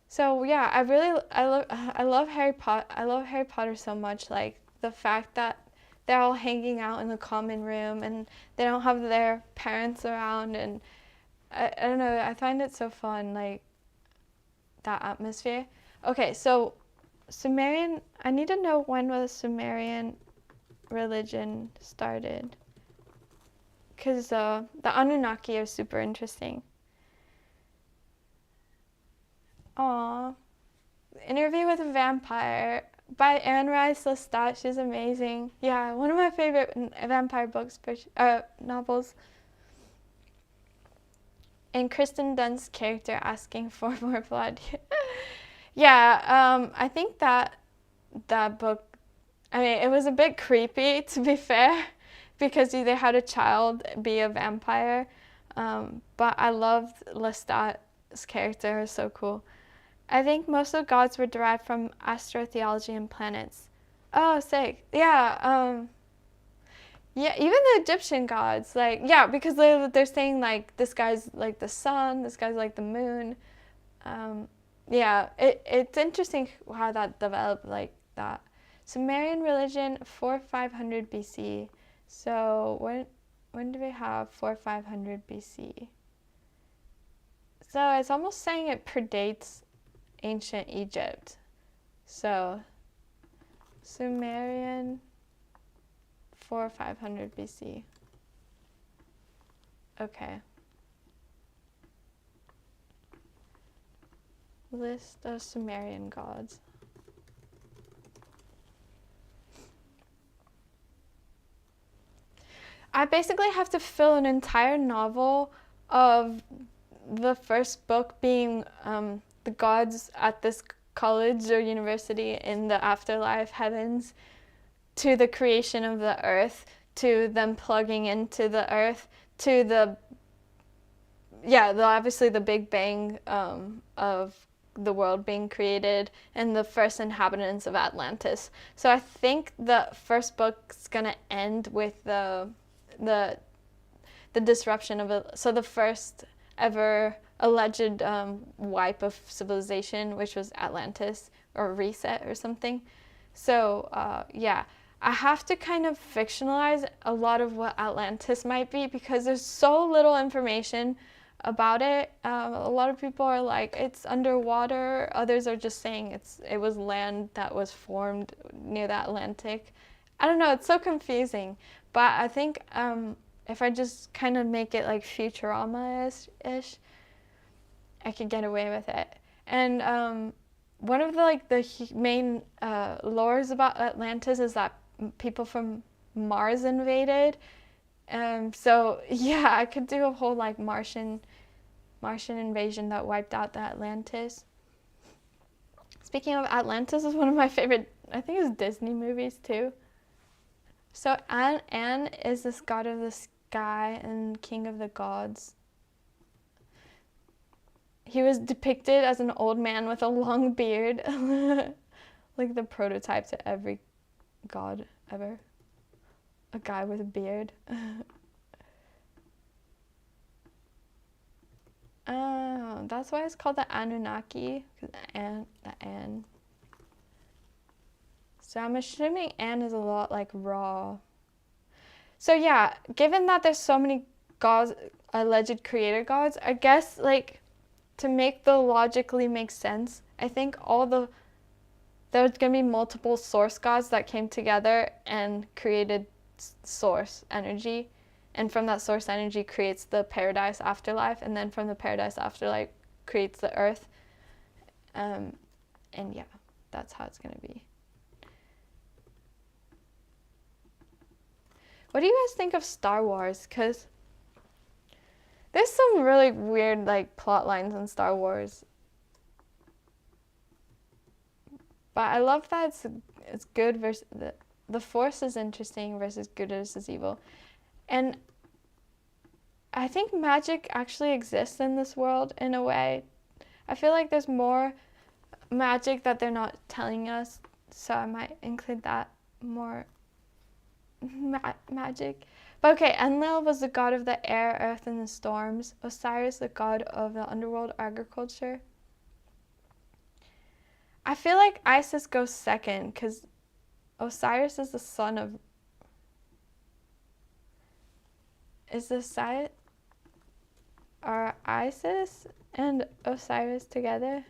So yeah, I love Harry Potter. I love Harry Potter so much. Like the fact that they're all hanging out in the common room and they don't have their parents around, and I don't know. I find it so fun, like that atmosphere. Okay, so Sumerian. I need to know when was Sumerian religion started, because the Anunnaki are super interesting. Aww. Interview with a Vampire by 𝓬𝓪𝓵𝓬𝓪. She's amazing. Yeah, one of my favorite vampire books, novels. And Kristen Dunst's character asking for more blood. Yeah, I think that book, I mean, it was a bit creepy, to be fair, because they had a child be a vampire. But I loved Lestat's character. It was so cool. I think most of the gods were derived from astrotheology and planets. Oh, sick. Yeah, yeah, even the Egyptian gods, like, yeah, because they're saying, like, this guy's like the sun, this guy's like the moon. Yeah, it's interesting how that developed like that. Sumerian religion, 4,500 BC. So when do we have 4,500 BC? So it's almost saying it predates ancient Egypt. So Sumerian, 4,500 BC. Okay. List of Sumerian gods. I basically have to fill an entire novel of the first book being the gods at this college or university in the afterlife heavens, to the creation of the earth, to them plugging into the earth, to obviously the Big Bang of the world being created and the first inhabitants of Atlantis. So I think the first book's gonna end with the disruption of it. So the first ever alleged wipe of civilization, which was Atlantis, or reset or something. So yeah, I have to kind of fictionalize a lot of what Atlantis might be because there's so little information about it. A lot of people are like, it's underwater. Others are just saying it was land that was formed near the Atlantic. I don't know, it's so confusing. But I think if I just kind of make it like Futurama-ish, I could get away with it. And one of the main lores about Atlantis is that people from Mars invaded. So yeah, I could do a whole like Martian invasion that wiped out the Atlantis. Speaking of Atlantis, is one of my favorite, I think it's Disney movies too. So An is this god of the sky and king of the gods. He was depicted as an old man with a long beard, like the prototype to every god ever. A guy with a beard. Oh, that's why it's called the Anunnaki, because the An. So I'm assuming N is a lot like raw. So yeah, given that there's so many gods, alleged creator gods, I guess like to make the logically make sense, I think there's gonna be multiple source gods that came together and created source energy, and from that source energy creates the paradise afterlife, and then from the paradise afterlife creates the earth. And yeah, that's how it's gonna be. What do you guys think of Star Wars? Because there's some really weird like plot lines in Star Wars. But I love that it's good versus the Force is interesting versus good versus evil. And I think magic actually exists in this world in a way. I feel like there's more magic that they're not telling us, so I might include that more magic. But okay, Enlil was the god of the air, earth, and the storms. Osiris, the god of the underworld, agriculture. I feel like Isis goes second because Osiris is the son of... Is the side... Are Isis and Osiris together?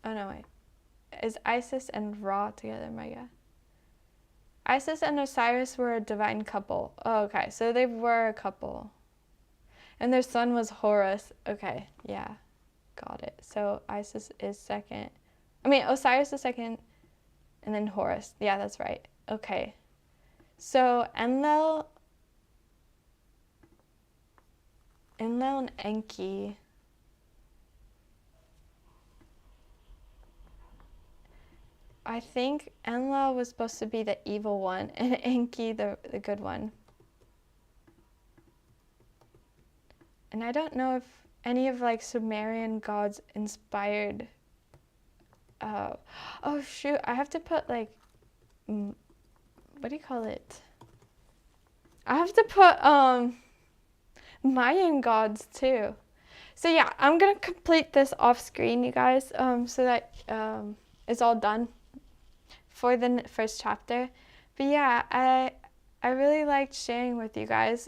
Oh no, wait. Is Isis and Ra together, my god? Isis and Osiris were a divine couple. Oh, okay, so they were a couple. And their son was Horus. Okay, yeah, got it. So Isis is second. I mean, Osiris is second, and then Horus. Yeah, that's right. Okay. So Enlil and Enki. I think Enlil was supposed to be the evil one and Enki the good one. And I don't know if any of like Sumerian gods inspired... oh shoot, I have to put like... what do you call it? I have to put Mayan gods too. So yeah, I'm gonna complete this off screen, you guys, so that it's all done for the first chapter. But yeah, I really liked sharing with you guys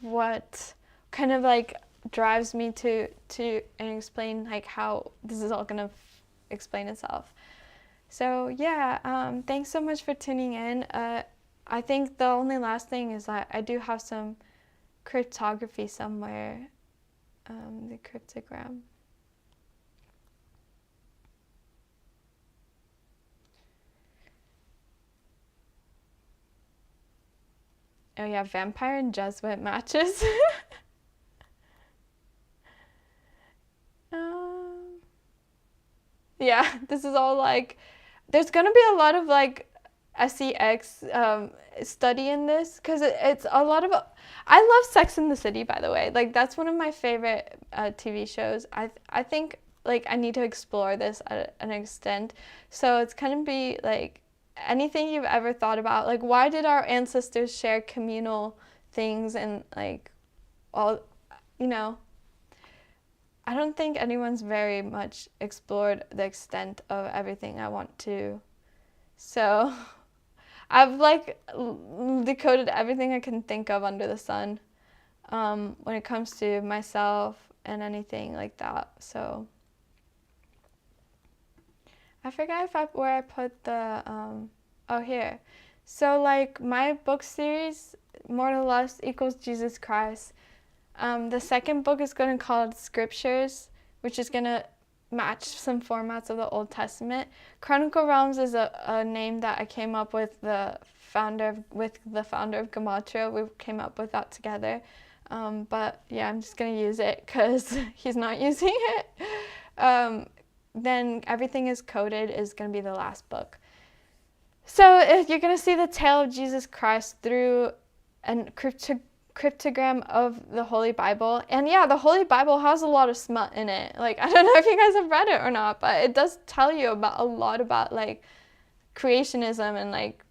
what kind of like drives me to and explain like how this is all gonna explain itself. So yeah, thanks so much for tuning in. I think the only last thing is that I do have some cryptography somewhere, the cryptogram. Oh yeah, vampire and Jesuit matches. Yeah, this is all like, there's gonna be a lot of like SEX study in this, because it's a lot of, I love Sex and the City, by the way. Like that's one of my favorite TV shows. I think like I need to explore this at an extent. So it's gonna be like anything you've ever thought about, like why did our ancestors share communal things, and like all, you know, I don't think anyone's very much explored the extent of everything I want to. So I've like decoded everything I can think of under the sun when it comes to myself and anything like that. So I forgot where I put the, oh here. So like my book series, More to Less equals Jesus Christ. The second book is going to be called Scriptures, which is going to match some formats of the Old Testament. Chronicle Realms is a name that I came up with the founder of Gematria. We came up with that together. But yeah, I'm just going to use it because he's not using it. Then Everything is Coded is going to be the last book. So you're going to see the tale of Jesus Christ through a cryptogram of the Holy Bible. And yeah, the Holy Bible has a lot of smut in it. Like, I don't know if you guys have read it or not, but it does tell you about a lot about like creationism and like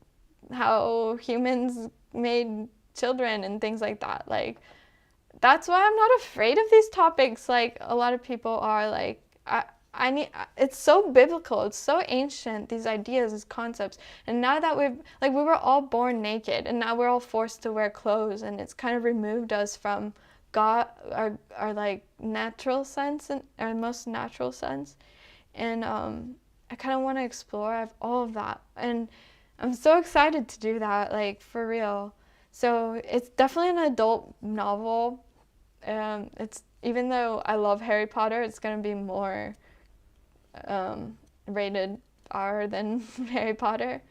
how humans made children and things like that. Like, that's why I'm not afraid of these topics like a lot of people are. Like, it's so biblical, it's so ancient, these ideas, these concepts. And now that we were all born naked, and now we're all forced to wear clothes, and it's kind of removed us from God, our like natural sense, and our most natural sense. And I kind of want to explore all of that, and I'm so excited to do that, like for real. So it's definitely an adult novel. It's, even though I love Harry Potter, it's gonna be more rated R than Harry Potter,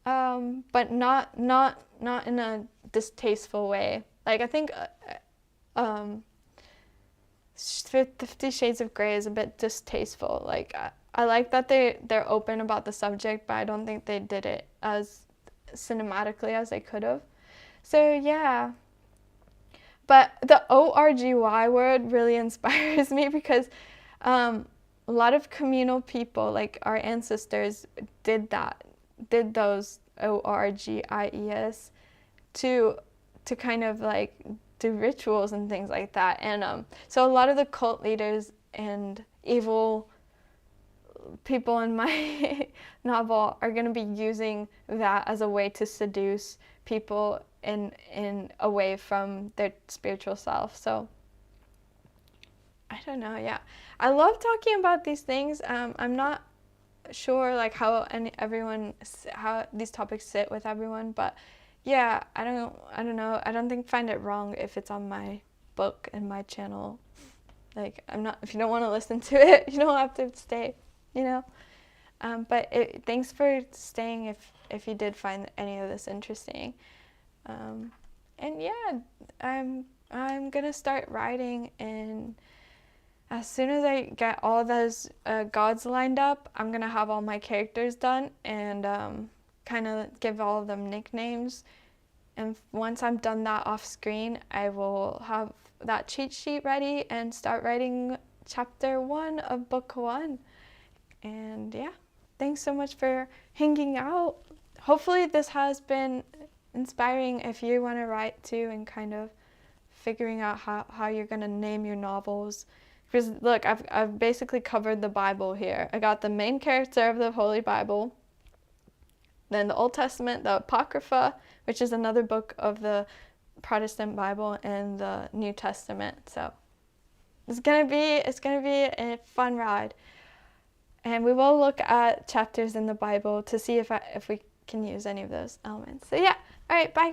but not in a distasteful way. Like I think 50 Shades of Grey is a bit distasteful. Like I like that they're open about the subject, but I don't think they did it as cinematically as they could have. So yeah. But the ORGY word really inspires me because a lot of communal people, like our ancestors, did those ORGIES to kind of like do rituals and things like that. And so a lot of the cult leaders and evil people in my novel are going to be using that as a way to seduce people in away from their spiritual self. So I don't know, yeah. I love talking about these things. I'm not sure like how these topics sit with everyone, but yeah, I don't know. I don't find it wrong if it's on my book and my channel. Like if you don't want to listen to it, you don't have to stay, you know. But thanks for staying if you did find any of this interesting. And yeah, I'm gonna start writing, and as soon as I get all those gods lined up, I'm gonna have all my characters done and kind of give all of them nicknames. And once I'm done that off screen, I will have that cheat sheet ready and start writing chapter 1 of book 1. And yeah, thanks so much for hanging out. Hopefully this has been inspiring if you want to write too, and kind of figuring out how you're going to name your novels. Because look, I've basically covered the Bible here. I got the main character of the Holy Bible, then the Old Testament, the Apocrypha, which is another book of the Protestant Bible, and the New Testament. So it's gonna be a fun ride. And we will look at chapters in the Bible to see if we can use any of those elements. So yeah, all right, bye.